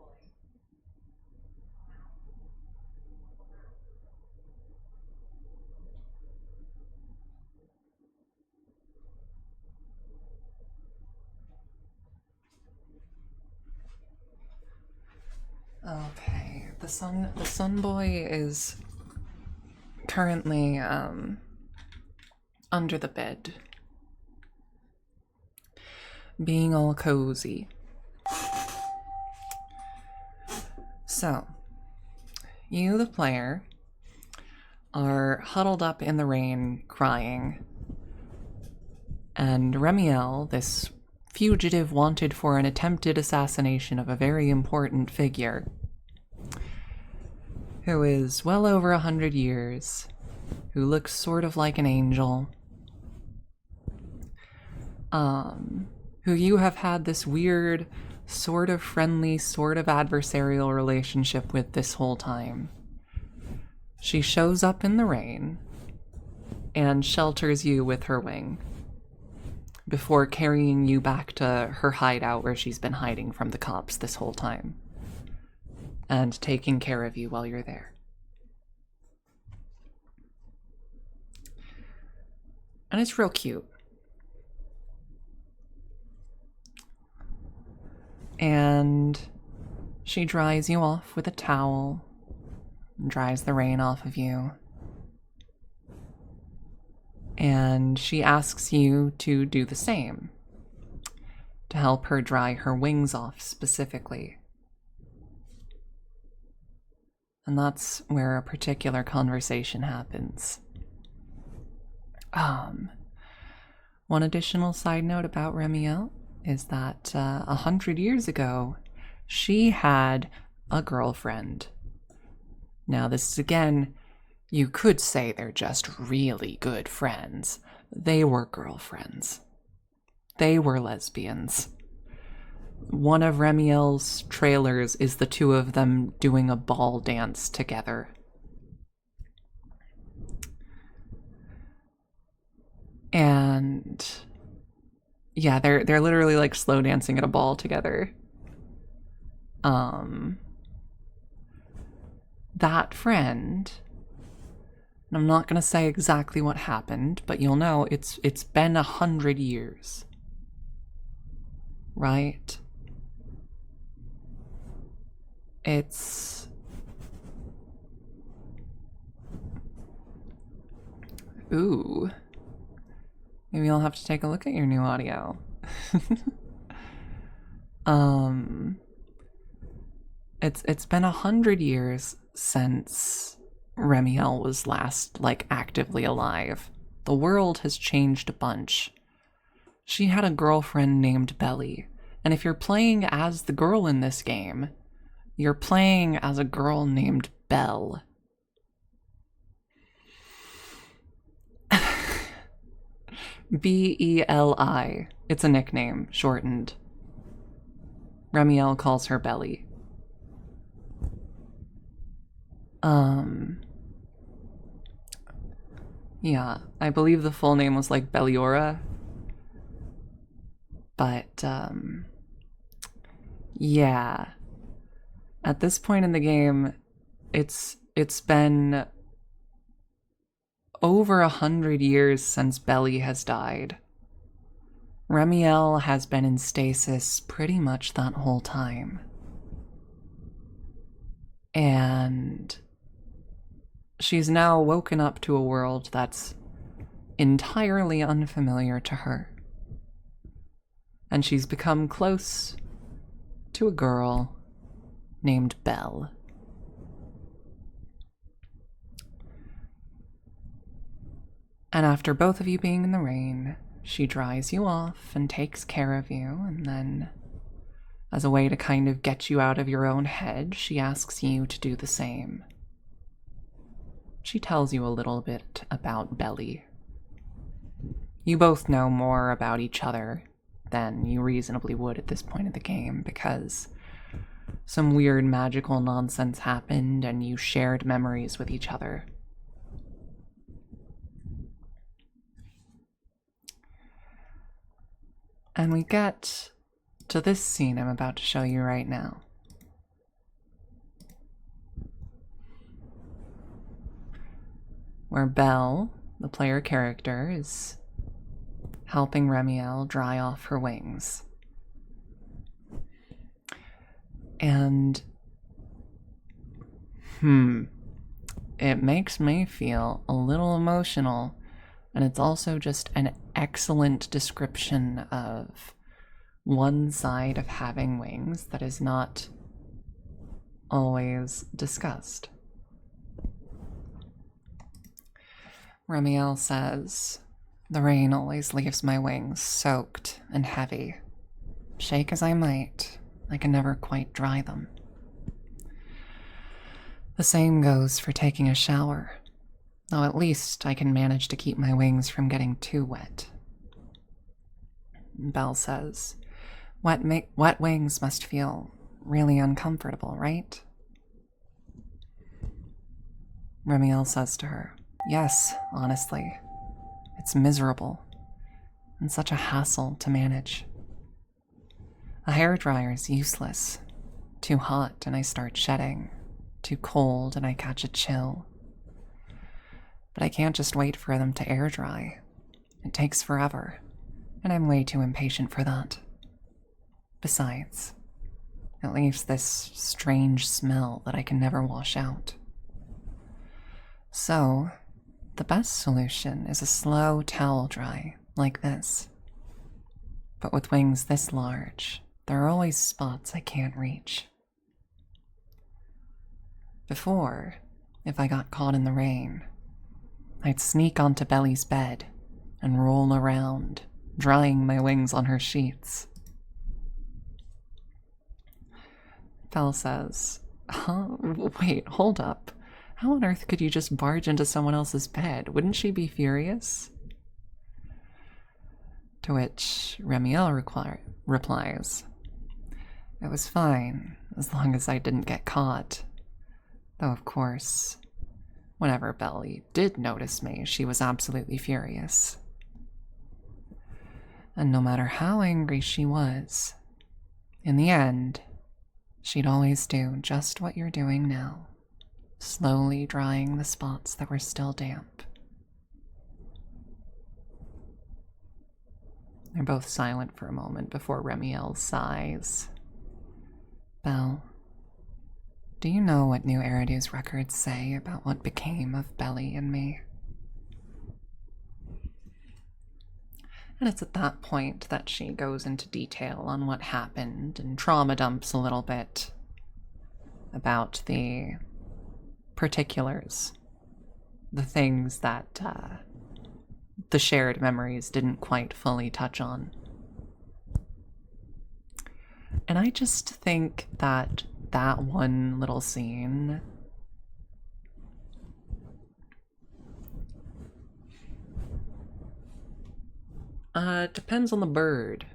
Okay, the sun boy is currently under the bed, being all cozy. So, you, the player, are huddled up in the rain, crying, and Remiel, this fugitive wanted for an attempted assassination of a very important figure, who is well over 100 years, who looks sort of like an angel, who you have had this weird, sort of friendly, sort of adversarial relationship with this whole time. She shows up in the rain and shelters you with her wing before carrying you back to her hideout where she's been hiding from the cops this whole time and taking care of you while you're there. And it's real cute. And she dries you off with a towel, and dries the rain off of you. And she asks you to do the same, to help her dry her wings off specifically. And that's where a particular conversation happens. One additional side note about Remiel is that 100 years ago, she had a girlfriend. Now, this is again, you could say they're just really good friends. They were girlfriends. They were lesbians. One of Remiel's trailers is the two of them doing a ball dance together. And yeah, they're literally like slow dancing at a ball together. That friend, and I'm not gonna say exactly what happened, but you'll know it's been 100 years. Right? It's ooh. Maybe I'll have to take a look at your new audio. It's been 100 years since Remiel was last, like, actively alive. The world has changed a bunch. She had a girlfriend named Belly, and if you're playing as the girl in this game, you're playing as a girl named Belle. Belli. It's a nickname, shortened. Remiel calls her Belly. Yeah, I believe the full name was like Belliora. But, yeah. At this point in the game, it's been over 100 years since Belly has died. Remiel has been in stasis pretty much that whole time. And she's now woken up to a world that's entirely unfamiliar to her. And she's become close to a girl named Belle. And after both of you being in the rain, she dries you off and takes care of you, and then, as a way to kind of get you out of your own head, she asks you to do the same. She tells you a little bit about Belly. You both know more about each other than you reasonably would at this point of the game, because some weird magical nonsense happened and you shared memories with each other. And we get to this scene I'm about to show you right now. Where Belle, the player character, is helping Remiel dry off her wings. And, it makes me feel a little emotional, and it's also just an excellent description of one side of having wings that is not always discussed. Remiel says, "The rain always leaves my wings soaked and heavy. Shake as I might, I can never quite dry them. The same goes for taking a shower, though at least I can manage to keep my wings from getting too wet." Belle says, wet wings must feel really uncomfortable, right?" Remiel says to her, "Yes, honestly. It's miserable, and such a hassle to manage. A hairdryer is useless. Too hot and I start shedding. Too cold and I catch a chill. But I can't just wait for them to air dry. It takes forever, and I'm way too impatient for that. Besides, it leaves this strange smell that I can never wash out. So, the best solution is a slow towel dry, like this. But with wings this large, there are always spots I can't reach. Before, if I got caught in the rain, I'd sneak onto Belly's bed and roll around, drying my wings on her sheets. Belle says, "Huh? Wait, hold up. How on earth could you just barge into someone else's bed? Wouldn't she be furious?" To which Remiel replies, "It was fine, as long as I didn't get caught. Though, of course, whenever Belly did notice me, she was absolutely furious. And no matter how angry she was, in the end, she'd always do just what you're doing now, slowly drying the spots that were still damp." They're both silent for a moment before Remiel sighs. "Belle, do you know what New Eridu's records say about what became of Belly and me?" And it's at that point that she goes into detail on what happened and trauma dumps a little bit about the particulars, the things that the shared memories didn't quite fully touch on. And I just think that that one little scene depends on the bird.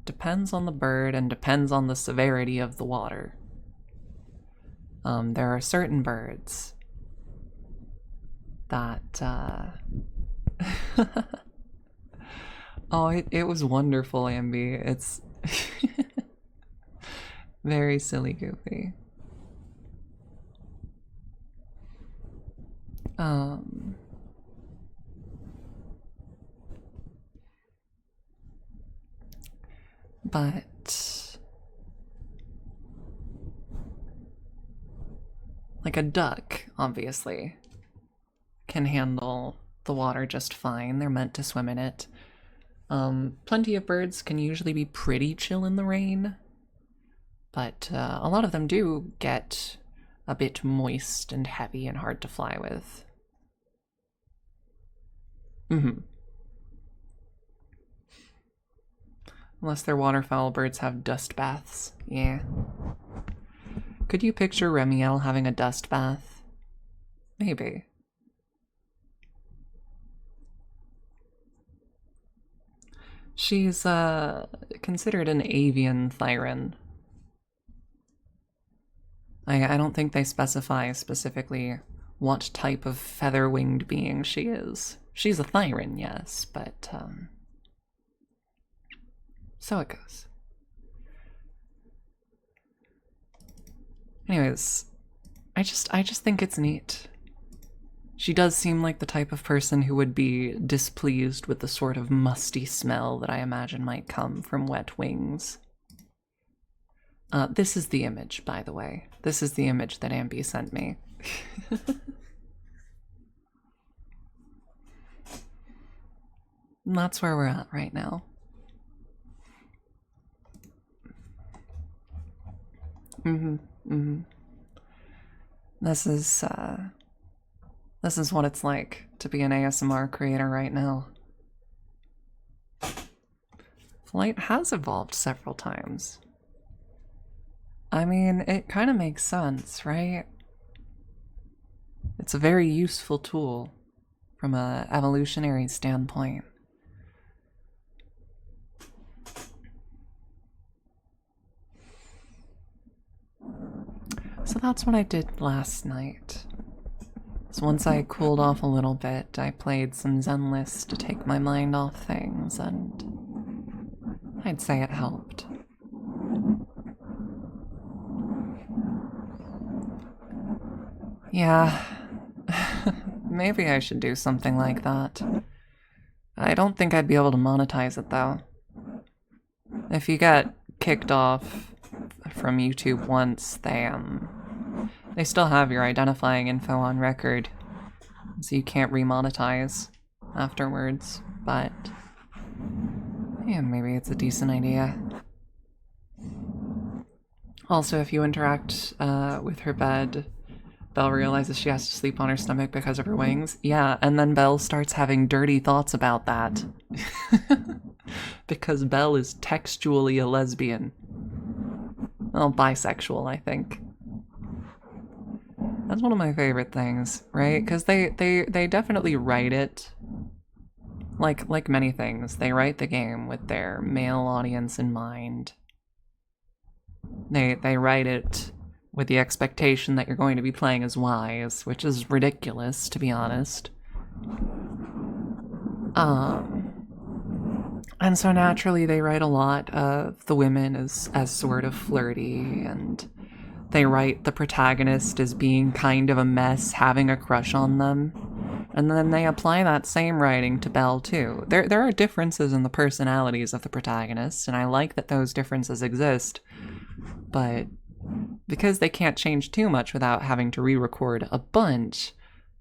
Depends on the bird and depends on the severity of the water. There are certain birds that oh, it was wonderful, Ambi. It's very silly goofy. But like a duck, obviously, can handle the water just fine. They're meant to swim in it. Plenty of birds can usually be pretty chill in the rain, but a lot of them do get a bit moist and heavy and hard to fly with. Unless they're waterfowl birds have dust baths. Yeah. Could you picture Remiel having a dust bath? Maybe. She's considered an avian thyron. I don't think they specify specifically what type of feather-winged being she is. She's a thyron, yes, but so it goes. Anyways, I just think it's neat. She does seem like the type of person who would be displeased with the sort of musty smell that I imagine might come from wet wings. This is the image, by the way. This is the image that Ambi sent me. And that's where we're at right now. This is what it's like to be an ASMR creator right now. Flight has evolved several times. I mean, it kind of makes sense, right? It's a very useful tool from an evolutionary standpoint. So that's what I did last night. So once I cooled off a little bit, I played some Zen List to take my mind off things, and I'd say it helped. Yeah, maybe I should do something like that. I don't think I'd be able to monetize it though. If you get kicked off from YouTube once, they still have your identifying info on record, so you can't remonetize afterwards, but yeah, maybe it's a decent idea. Also, if you interact with her bed, Belle realizes she has to sleep on her stomach because of her wings. Yeah, and then Belle starts having dirty thoughts about that. Because Belle is textually a lesbian. Well, bisexual, I think. That's one of my favorite things, right? Because they definitely write it. Like many things, they write the game with their male audience in mind. They write it with the expectation that you're going to be playing as Wise, which is ridiculous, to be honest. And so naturally they write a lot of the women as sort of flirty, and they write the protagonist as being kind of a mess, having a crush on them. And then they apply that same writing to Belle too. There are differences in the personalities of the protagonists, and I like that those differences exist, but because they can't change too much without having to re-record a bunch,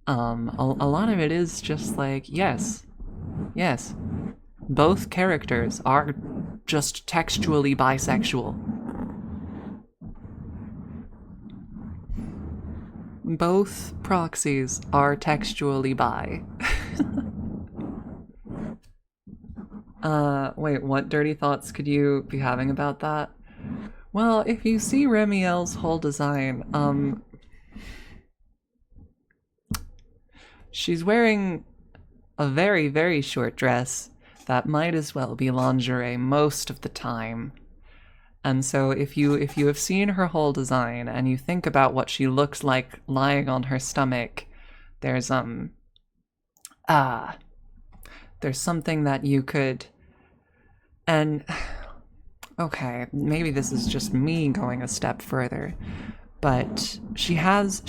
a lot of it is just like, yes, both characters are just textually bisexual. Both proxies are textually bi. Wait, what dirty thoughts could you be having about that? Well, if you see Remiel's whole design, she's wearing a very, very short dress that might as well be lingerie most of the time. And so if you have seen her whole design and you think about what she looks like lying on her stomach, there's something that you could, and okay, maybe this is just me going a step further, but she has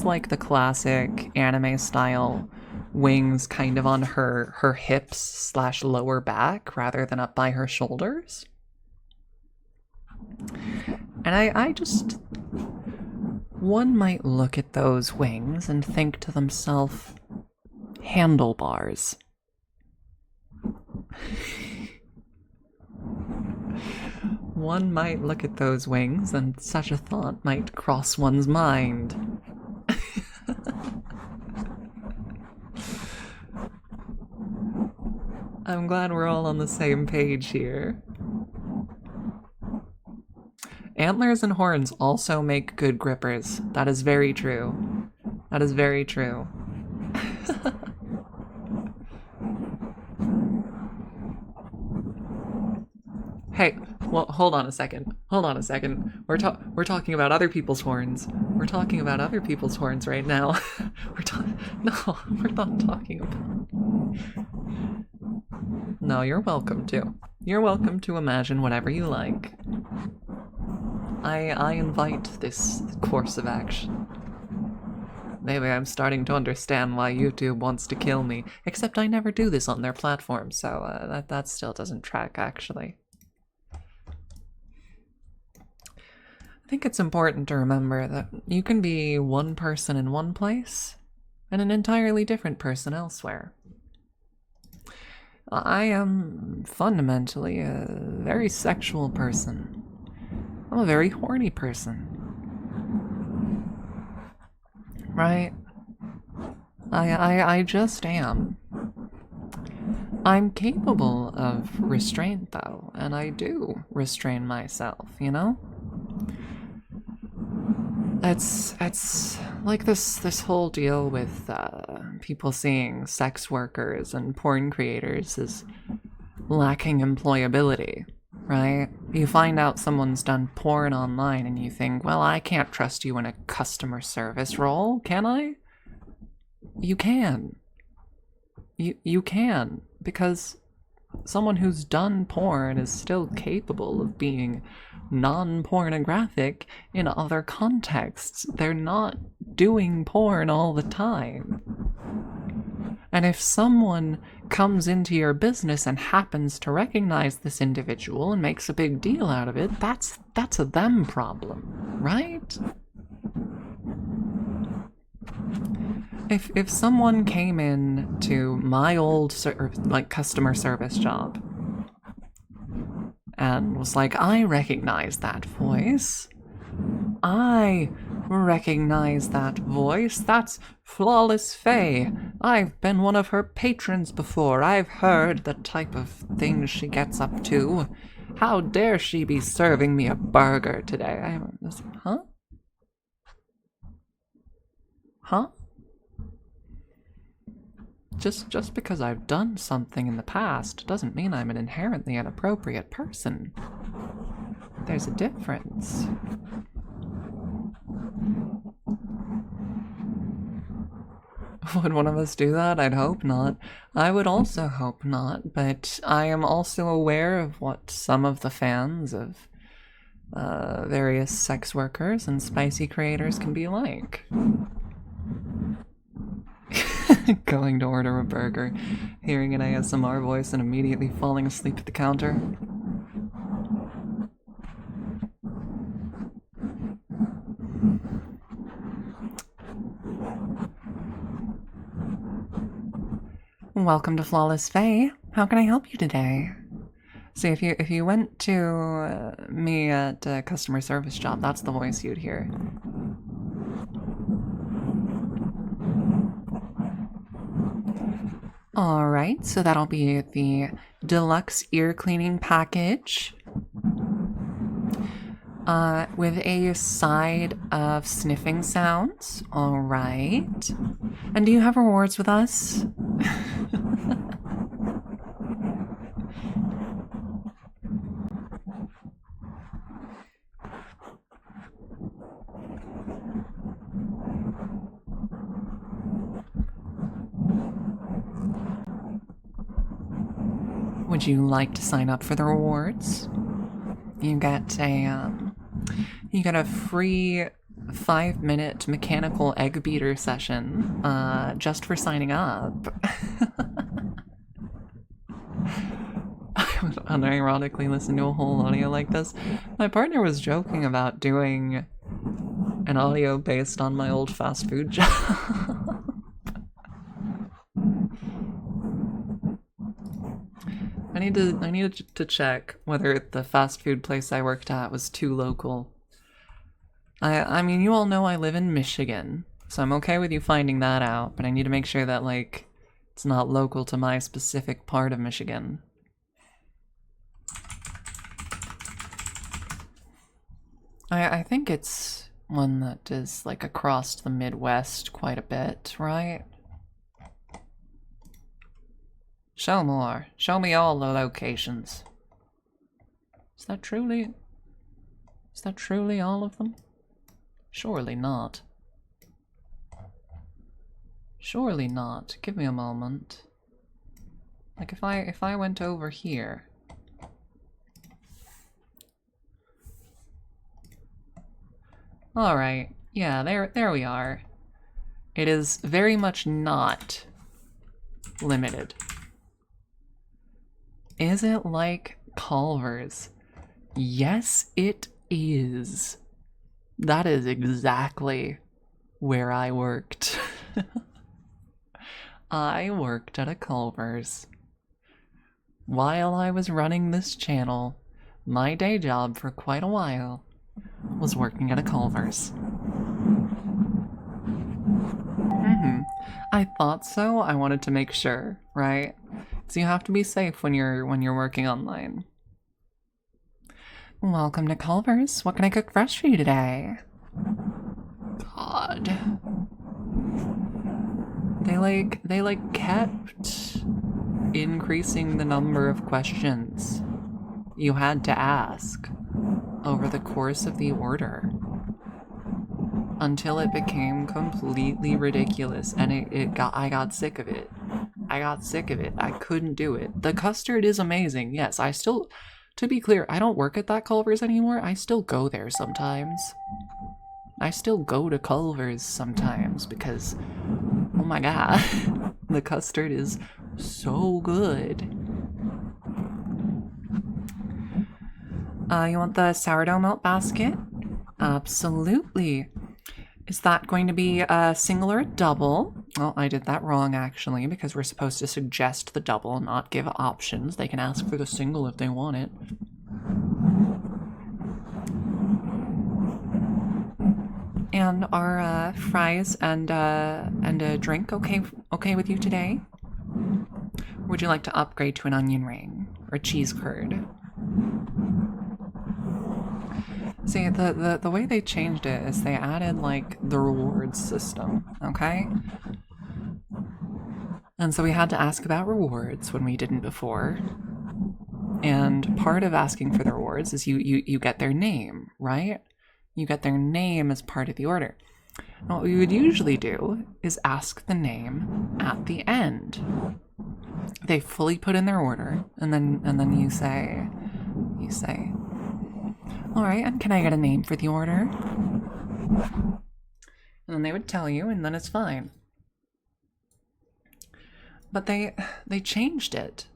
like the classic anime style wings kind of on her hips slash lower back rather than up by her shoulders. And I just, one might look at those wings and think to themselves, handlebars. One might look at those wings and such a thought might cross one's mind. I'm glad we're all on the same page here. Antlers and horns also make good grippers. That is very true. That is very true. Hey, well, hold on a second. Hold on a second. We're talking about other people's horns. We're talking about other people's horns right now. No, we're not talking about. No, you're welcome to. You're welcome to imagine whatever you like. I invite this course of action. Maybe I'm starting to understand why YouTube wants to kill me, except I never do this on their platform, so that still doesn't track, actually. I think it's important to remember that you can be one person in one place and an entirely different person elsewhere. I am fundamentally a very sexual person. I'm a very horny person. Right? I just am. I'm capable of restraint, though, and I do restrain myself, you know? It's like this whole deal with people seeing sex workers and porn creators as lacking employability, right? You find out someone's done porn online and you think, well, I can't trust you in a customer service role, can I? You can. You can, because someone who's done porn is still capable of being non-pornographic in other contexts. They're not doing porn all the time. And if someone comes into your business and happens to recognize this individual and makes a big deal out of it, that's a them problem, right? If someone came in to my old customer service job and was like, I recognize that voice. I recognize that voice. That's Flawless Faye. I've been one of her patrons before. I've heard the type of things she gets up to. How dare she be serving me a burger today? Huh? Huh? Just because I've done something in the past doesn't mean I'm an inherently inappropriate person. There's a difference. Would one of us do that? I'd hope not. I would also hope not, but I am also aware of what some of the fans of various sex workers and spicy creators can be like. Going to order a burger, hearing an ASMR voice, and immediately falling asleep at the counter. Welcome to Flawless Faye. How can I help you today? See, if you went to me at a customer service job, that's the voice you'd hear. Alright, so that'll be the deluxe ear cleaning package. With a side of sniffing sounds. Alright. And do you have rewards with us? Would you like to sign up for the rewards? You get a free 5-minute mechanical egg beater session just for signing up. I would unironically listen to a whole audio like this. My partner was joking about doing an audio based on my old fast food job. I needed to check whether the fast food place I worked at was too local. I mean, you all know I live in Michigan, so I'm okay with you finding that out, but I need to make sure that, like, it's not local to my specific part of Michigan. I think it's one that is, like, across the Midwest quite a bit, right? Show more. Show me all the locations. Is that truly all of them? Surely not. Surely not. Give me a moment. Like if I went over here. Alright. Yeah, there we are. It is very much not limited. Is it like Culver's? Yes, it is. That is exactly where I worked. I worked at a Culver's. While I was running this channel, my day job for quite a while was working at a Culver's. I thought so. I wanted to make sure, right? So you have to be safe when you're working online. Welcome to Culver's. What can I cook fresh for you today? God. They kept increasing the number of questions you had to ask over the course of the order until it became completely ridiculous, and I got sick of it. I couldn't do it. The custard is amazing. Yes, to be clear, I don't work at that Culver's anymore. I still go there sometimes. I still go to Culver's sometimes because, oh my god, the custard is So good. You want the sourdough melt basket? Absolutely. Is that going to be a single or a double? Well, I did that wrong actually, because we're supposed to suggest the double, not give options. They can ask for the single if they want it. And are fries and a drink okay with you today? Or would you like to upgrade to an onion ring or cheese curd? See, the way they changed it is they added like the rewards system, okay? And so we had to ask about rewards when we didn't before. And part of asking for the rewards is you get their name, right? You get their name as part of the order. And what we would usually do is ask the name at the end. They fully put in their order, and then you say, all right, and can I get a name for the order? And then they would tell you, and then it's fine. But they changed it.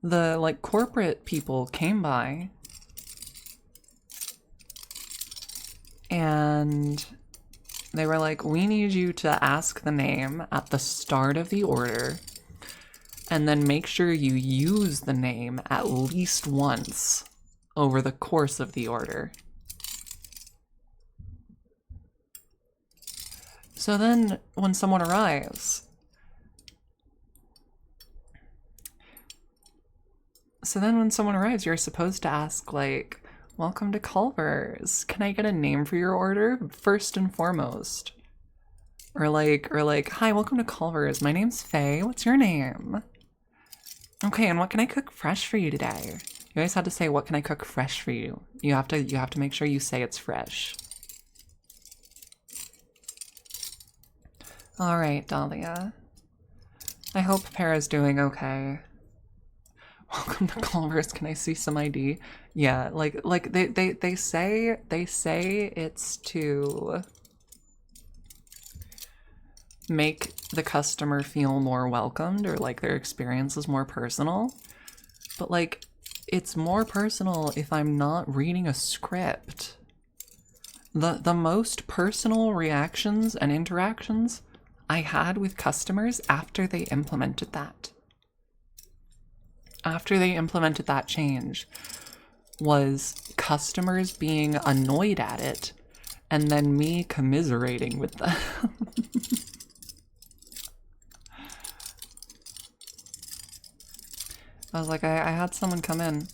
The like corporate people came by and they were like, we need you to ask the name at the start of the order and then make sure you use the name at least once over the course of the order. So then when someone arrives, you're supposed to ask, like, welcome to Culver's. Can I get a name for your order? First and foremost. Or like, hi, welcome to Culver's. My name's Faye. What's your name? Okay, and what can I cook fresh for you today? You always had to say, what can I cook fresh for you? You have to make sure you say it's fresh. All right, Dahlia. I hope Para's doing okay. Welcome to Culver's. Can I see some ID? Yeah, like they say it's to make the customer feel more welcomed or like their experience is more personal. But like it's more personal if I'm not reading a script. The most personal reactions and interactions I had with customers after they implemented that. After they implemented that change was customers being annoyed at it and then me commiserating with them. I was like, I had someone come in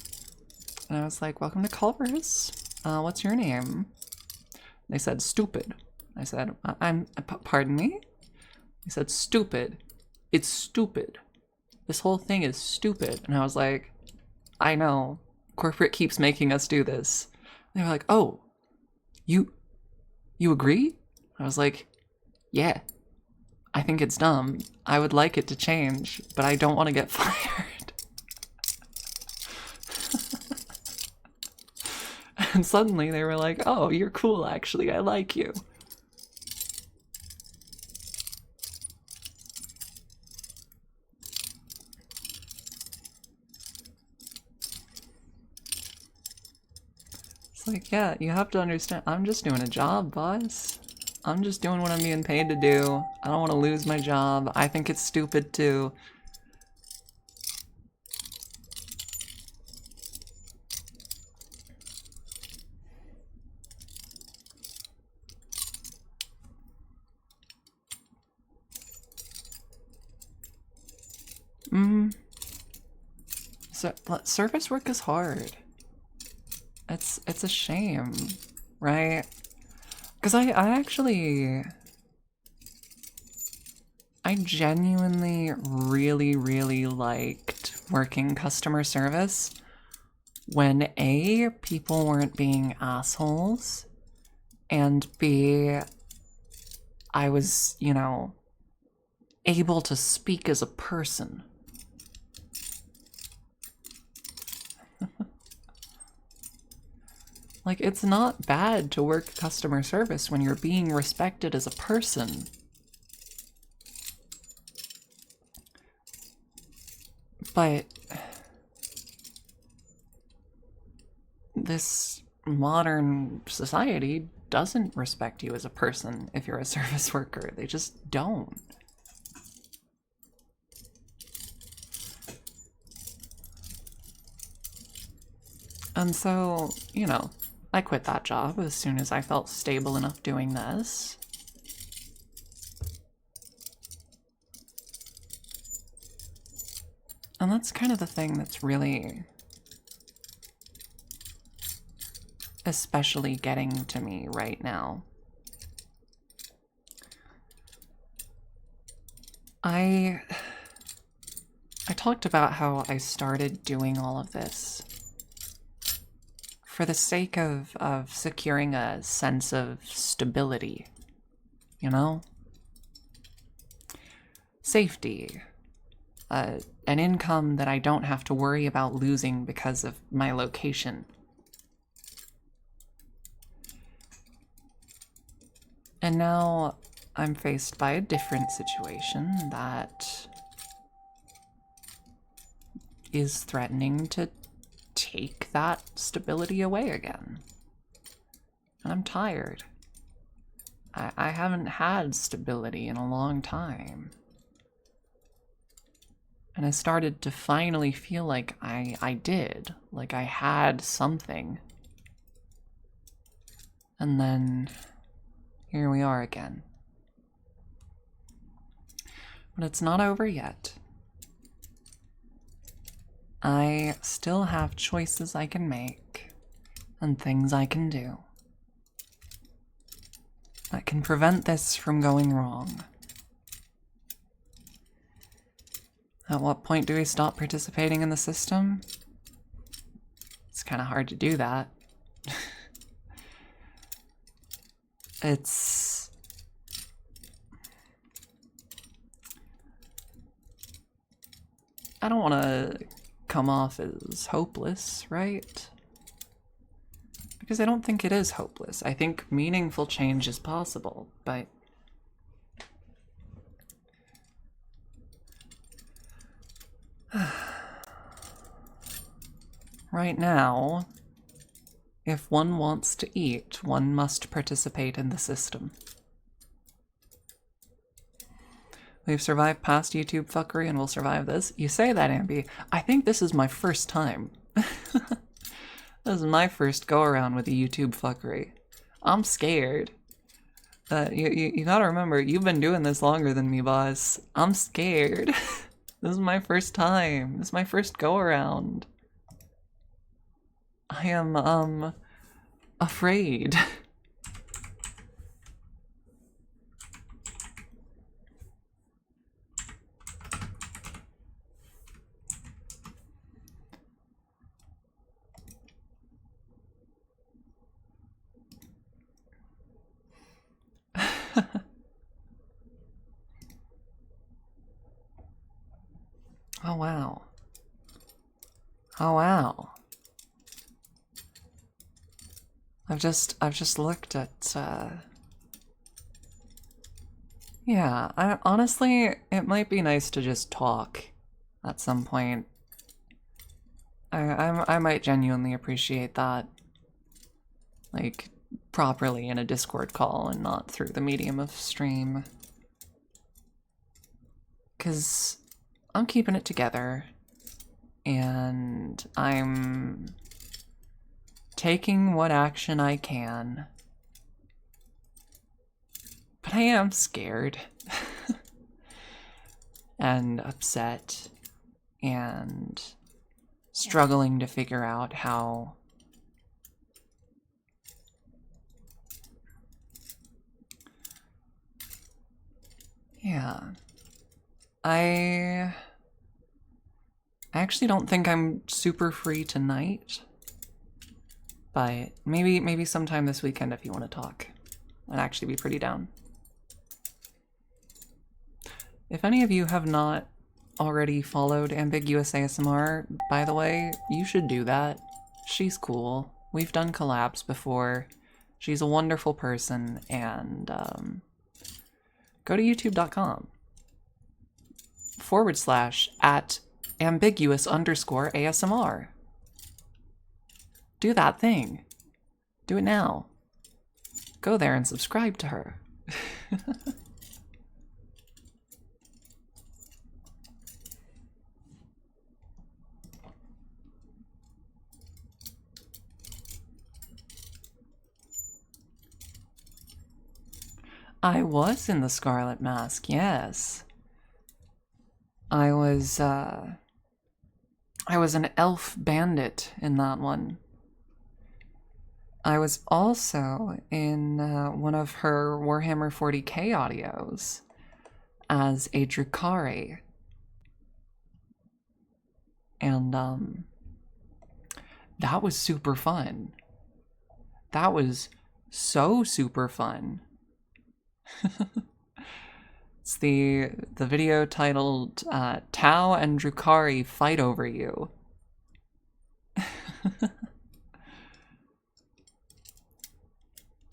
and I was like, welcome to Culver's. What's your name? They said, stupid. I said, pardon me? They said, stupid. It's stupid. This whole thing is stupid. And I was like, I know. Corporate keeps making us do this. And they were like, oh, you agree? I was like, yeah. I think it's dumb. I would like it to change, but I don't want to get fired. And suddenly they were like, oh, you're cool actually. I like you. It's like, yeah, you have to understand, I'm just doing a job, boss. I'm just doing what I'm being paid to do. I don't want to lose my job. I think it's stupid too. So, service work is hard. It's a shame, right? Because I genuinely really liked working customer service when A, people weren't being assholes, and B, I was, you know, able to speak as a person. Like, it's not bad to work customer service when you're being respected as a person. But this modern society doesn't respect you as a person if you're a service worker. They just don't. And so, you know, I quit that job as soon as I felt stable enough doing this. And that's kind of the thing that's really especially getting to me right now. I talked about how I started doing all of this for the sake of securing a sense of stability, you know? Safety. An income that I don't have to worry about losing because of my location. And now I'm faced by a different situation that is threatening to take that stability away again. And I'm tired. I haven't had stability in a long time. And I started to finally feel like I did, like I had something. And then here we are again. But it's not over yet. I still have choices I can make and things I can do that can prevent this from going wrong. At what point do we stop participating in the system? It's kind of hard to do that. I don't want to come off as hopeless, right? Because I don't think it is hopeless. I think meaningful change is possible, but right now, if one wants to eat, one must participate in the system. We've survived past YouTube fuckery and we'll survive this. You say that, Ambi. I think this is my first time. This is my first go-around with the YouTube fuckery. I'm scared. You gotta remember, you've been doing this longer than me, boss. I'm scared. This is my first time. This is my first go-around. I am, afraid. Oh wow. Oh wow. I've just looked at yeah, honestly it might be nice to just talk at some point. I might genuinely appreciate that. Like properly in a Discord call and not through the medium of stream. 'Cause I'm keeping it together and I'm taking what action I can. But I am scared and upset and struggling to figure out how I actually don't think I'm super free tonight. But maybe sometime this weekend if you want to talk. I'd actually be pretty down. If any of you have not already followed Ambiguous ASMR, by the way, you should do that. She's cool. We've done collabs before. She's a wonderful person, and go to youtube.com /@ ambiguous underscore ASMR. Do that thing. Do it now. Go there and subscribe to her. I was in the Scarlet Mask, yes. I was an elf bandit in that one. I was also in one of her Warhammer 40k audios as a Drukhari. And that was super fun. That was so super fun. It's the video titled Tau and Drukhari Fight Over You.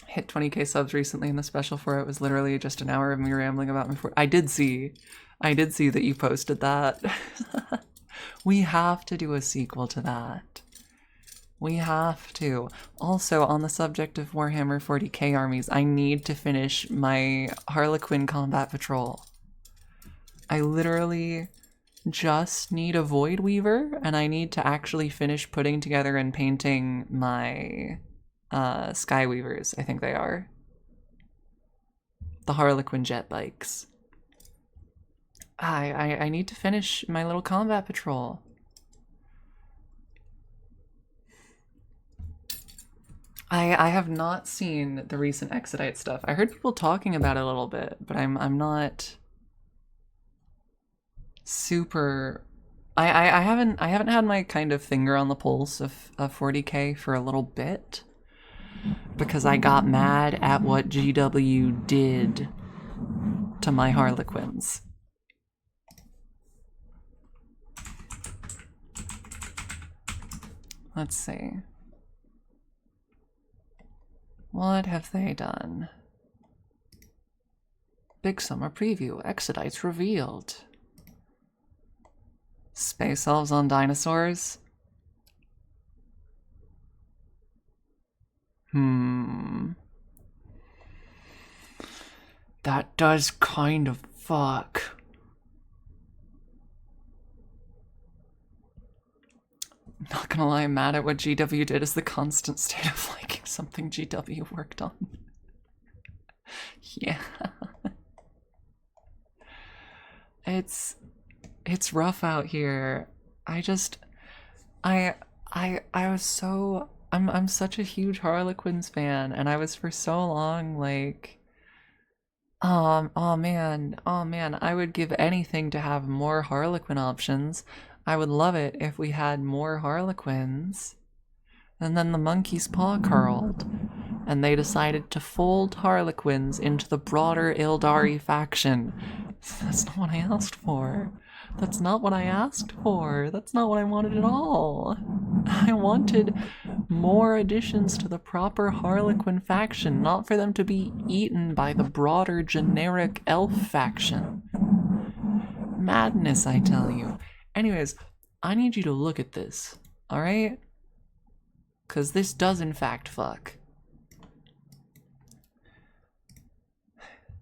Hit 20k subs recently, and the special for it was literally just an hour of me rambling about my I did see that you posted that. We have to do a sequel to that. We have to. Also, on the subject of Warhammer 40k armies, I need to finish my Harlequin Combat Patrol. I literally just need a Void Weaver, and I need to actually finish putting together and painting my Sky Weavers, I think they are. The Harlequin jet bikes. I need to finish my little Combat Patrol. I have not seen the recent Exodite stuff. I heard people talking about it a little bit, but I'm not super. I haven't had my kind of finger on the pulse of 40k for a little bit because I got mad at what GW did to my Harlequins. Let's see. What have they done? Big summer preview. Exodites revealed. Space elves on dinosaurs? That does kind of fuck. I'm not gonna lie, I'm mad at what GW did as the constant state of liking something GW worked on. Yeah. It's rough out here. I'm such a huge Harlequins fan, and I was for so long like, oh man, I would give anything to have more Harlequin options. I would love it if we had more Harlequins. And then the monkey's paw curled, and they decided to fold Harlequins into the broader Ildari faction. That's not what I asked for. That's not what I asked for. That's not what I wanted at all. I wanted more additions to the proper Harlequin faction, not for them to be eaten by the broader generic elf faction. Madness, I tell you. Anyways, I need you to look at this, alright? Because this does in fact fuck.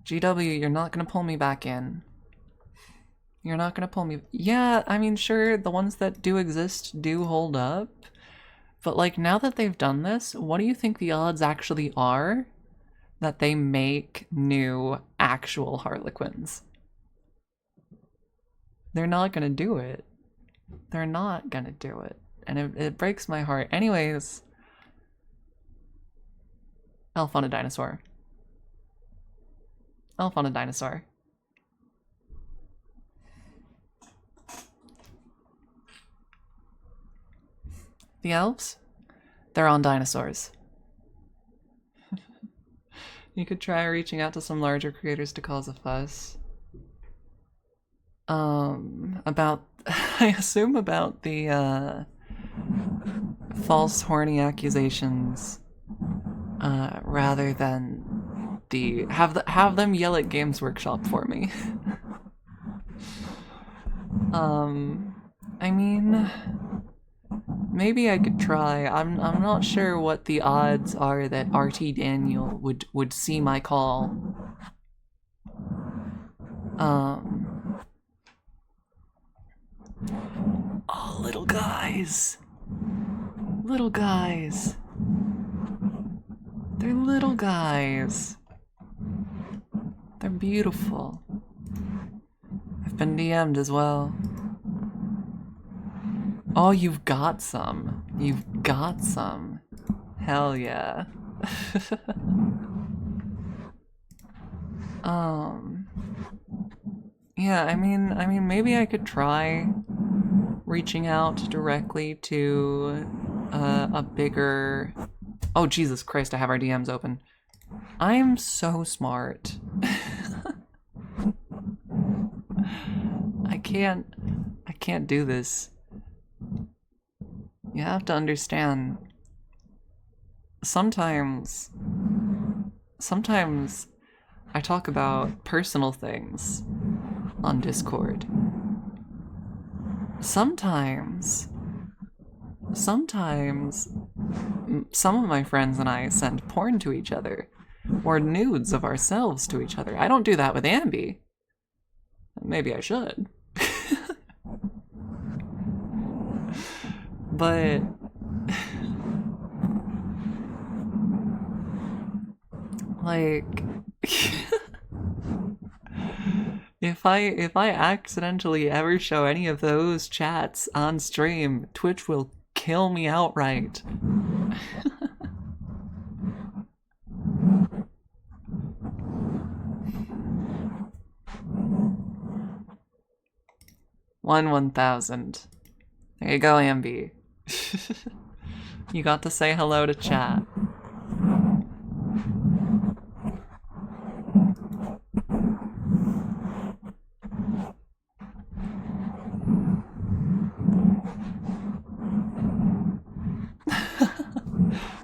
GW, you're not gonna pull me back in. You're not gonna pull me... Yeah, I mean, sure, the ones that do exist do hold up. But, like, now that they've done this, what do you think the odds actually are that they make new actual Harlequins? They're not gonna do it. They're not gonna do it. And it breaks my heart. Anyways. Elf on a dinosaur. Elf on a dinosaur. The elves? They're on dinosaurs. You could try reaching out to some larger creators to cause a fuss. About... I assume about the, false horny accusations, rather than the... Have them yell at Games Workshop for me. I mean, maybe I could try. I'm not sure what the odds are that RT Daniel would see my call. Oh, little guys. Little guys. They're little guys. They're beautiful. I've been DM'd as well. Oh, you've got some. You've got some. Hell yeah. Yeah, I mean, maybe I could try reaching out directly to a bigger. Oh, Jesus Christ! I have our DMs open. I'm so smart. I can't do this. You have to understand. Sometimes I talk about personal things on Discord. Sometimes some of my friends and I send porn to each other, or nudes of ourselves to each other. I don't do that with Ambi. Maybe I should. But like if I accidentally ever show any of those chats on stream, Twitch will kill me outright. One 1,000. There you go, Ambi. You got to say hello to chat.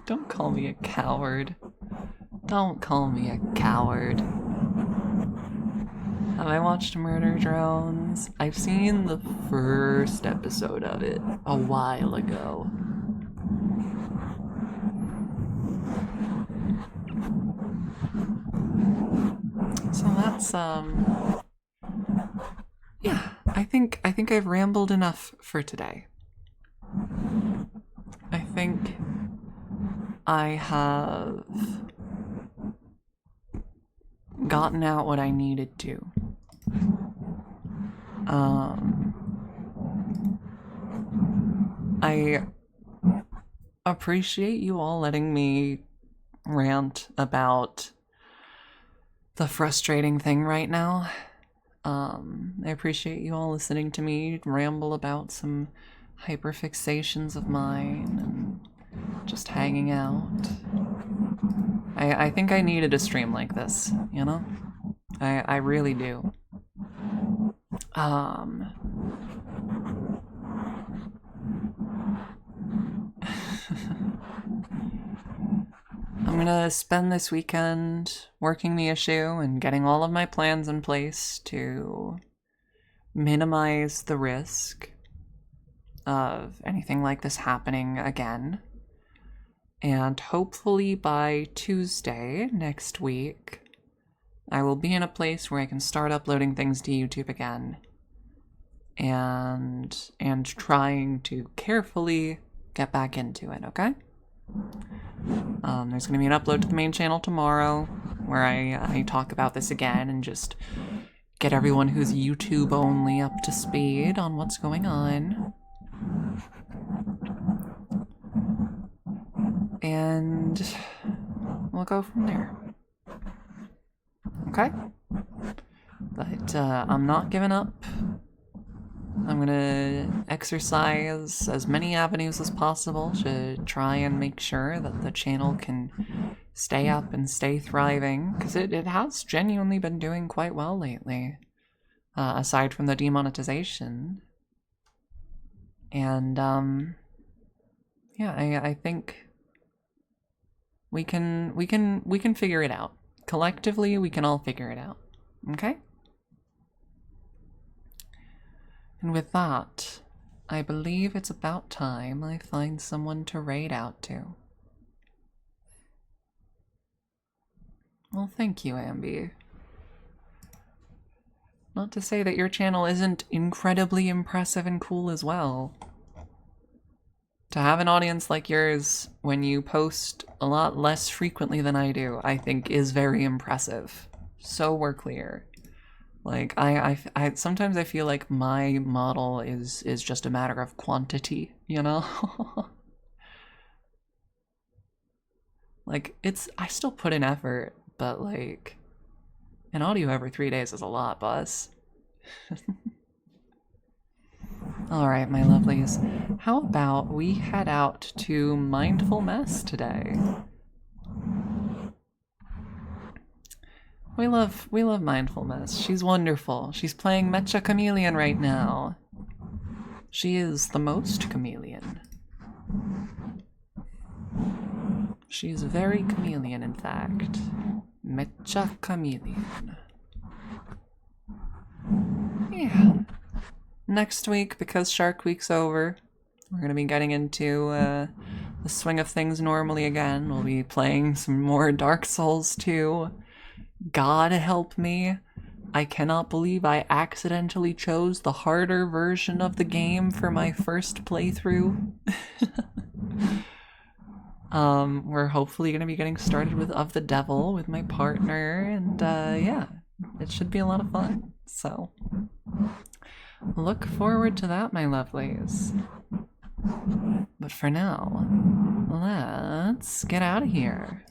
Don't call me a coward. Don't call me a coward. Have I watched Murder Drones? I've seen the first episode of it a while ago. So that's yeah, I think I've rambled enough for today. I think I have gotten out what I needed to. I appreciate you all letting me rant about the frustrating thing right now. I appreciate you all listening to me ramble about some hyperfixations of mine and just hanging out. I think I needed a stream like this, you know? I really do. I'm gonna spend this weekend working the issue and getting all of my plans in place to minimize the risk of anything like this happening again. And hopefully by Tuesday next week, I will be in a place where I can start uploading things to YouTube again. And trying to carefully get back into it, okay? There's going to be an upload to the main channel tomorrow where I talk about this again and just get everyone who's YouTube only up to speed on what's going on. And we'll go from there. Okay? But I'm not giving up. I'm gonna exercise as many avenues as possible to try and make sure that the channel can stay up and stay thriving, because it has genuinely been doing quite well lately, aside from the demonetization. And yeah, I think we can figure it out. Collectively, we can all figure it out. Okay? And with that, I believe it's about time I find someone to raid out to. Well, thank you, Ambi. Not to say that your channel isn't incredibly impressive and cool as well. To have an audience like yours when you post a lot less frequently than I do, I think is very impressive. So we're clear. Like, I sometimes I feel like my model is just a matter of quantity, you know? Like, I still put in effort, but like, an audio every 3 days is a lot, Buzz. Alright, my lovelies. How about we head out to Mindful Mess today? We love Mindful Mess. She's wonderful. She's playing Mecha Chameleon right now. She is the most chameleon. She's very chameleon, in fact. Mecha Chameleon. Yeah. Next week, because Shark Week's over, we're going to be getting into the swing of things normally again. We'll be playing some more Dark Souls 2. God help me. I cannot believe I accidentally chose the harder version of the game for my first playthrough. We're hopefully going to be getting started with Of the Devil with my partner, and yeah, it should be a lot of fun. So, look forward to that, my lovelies. But for now, let's get out of here.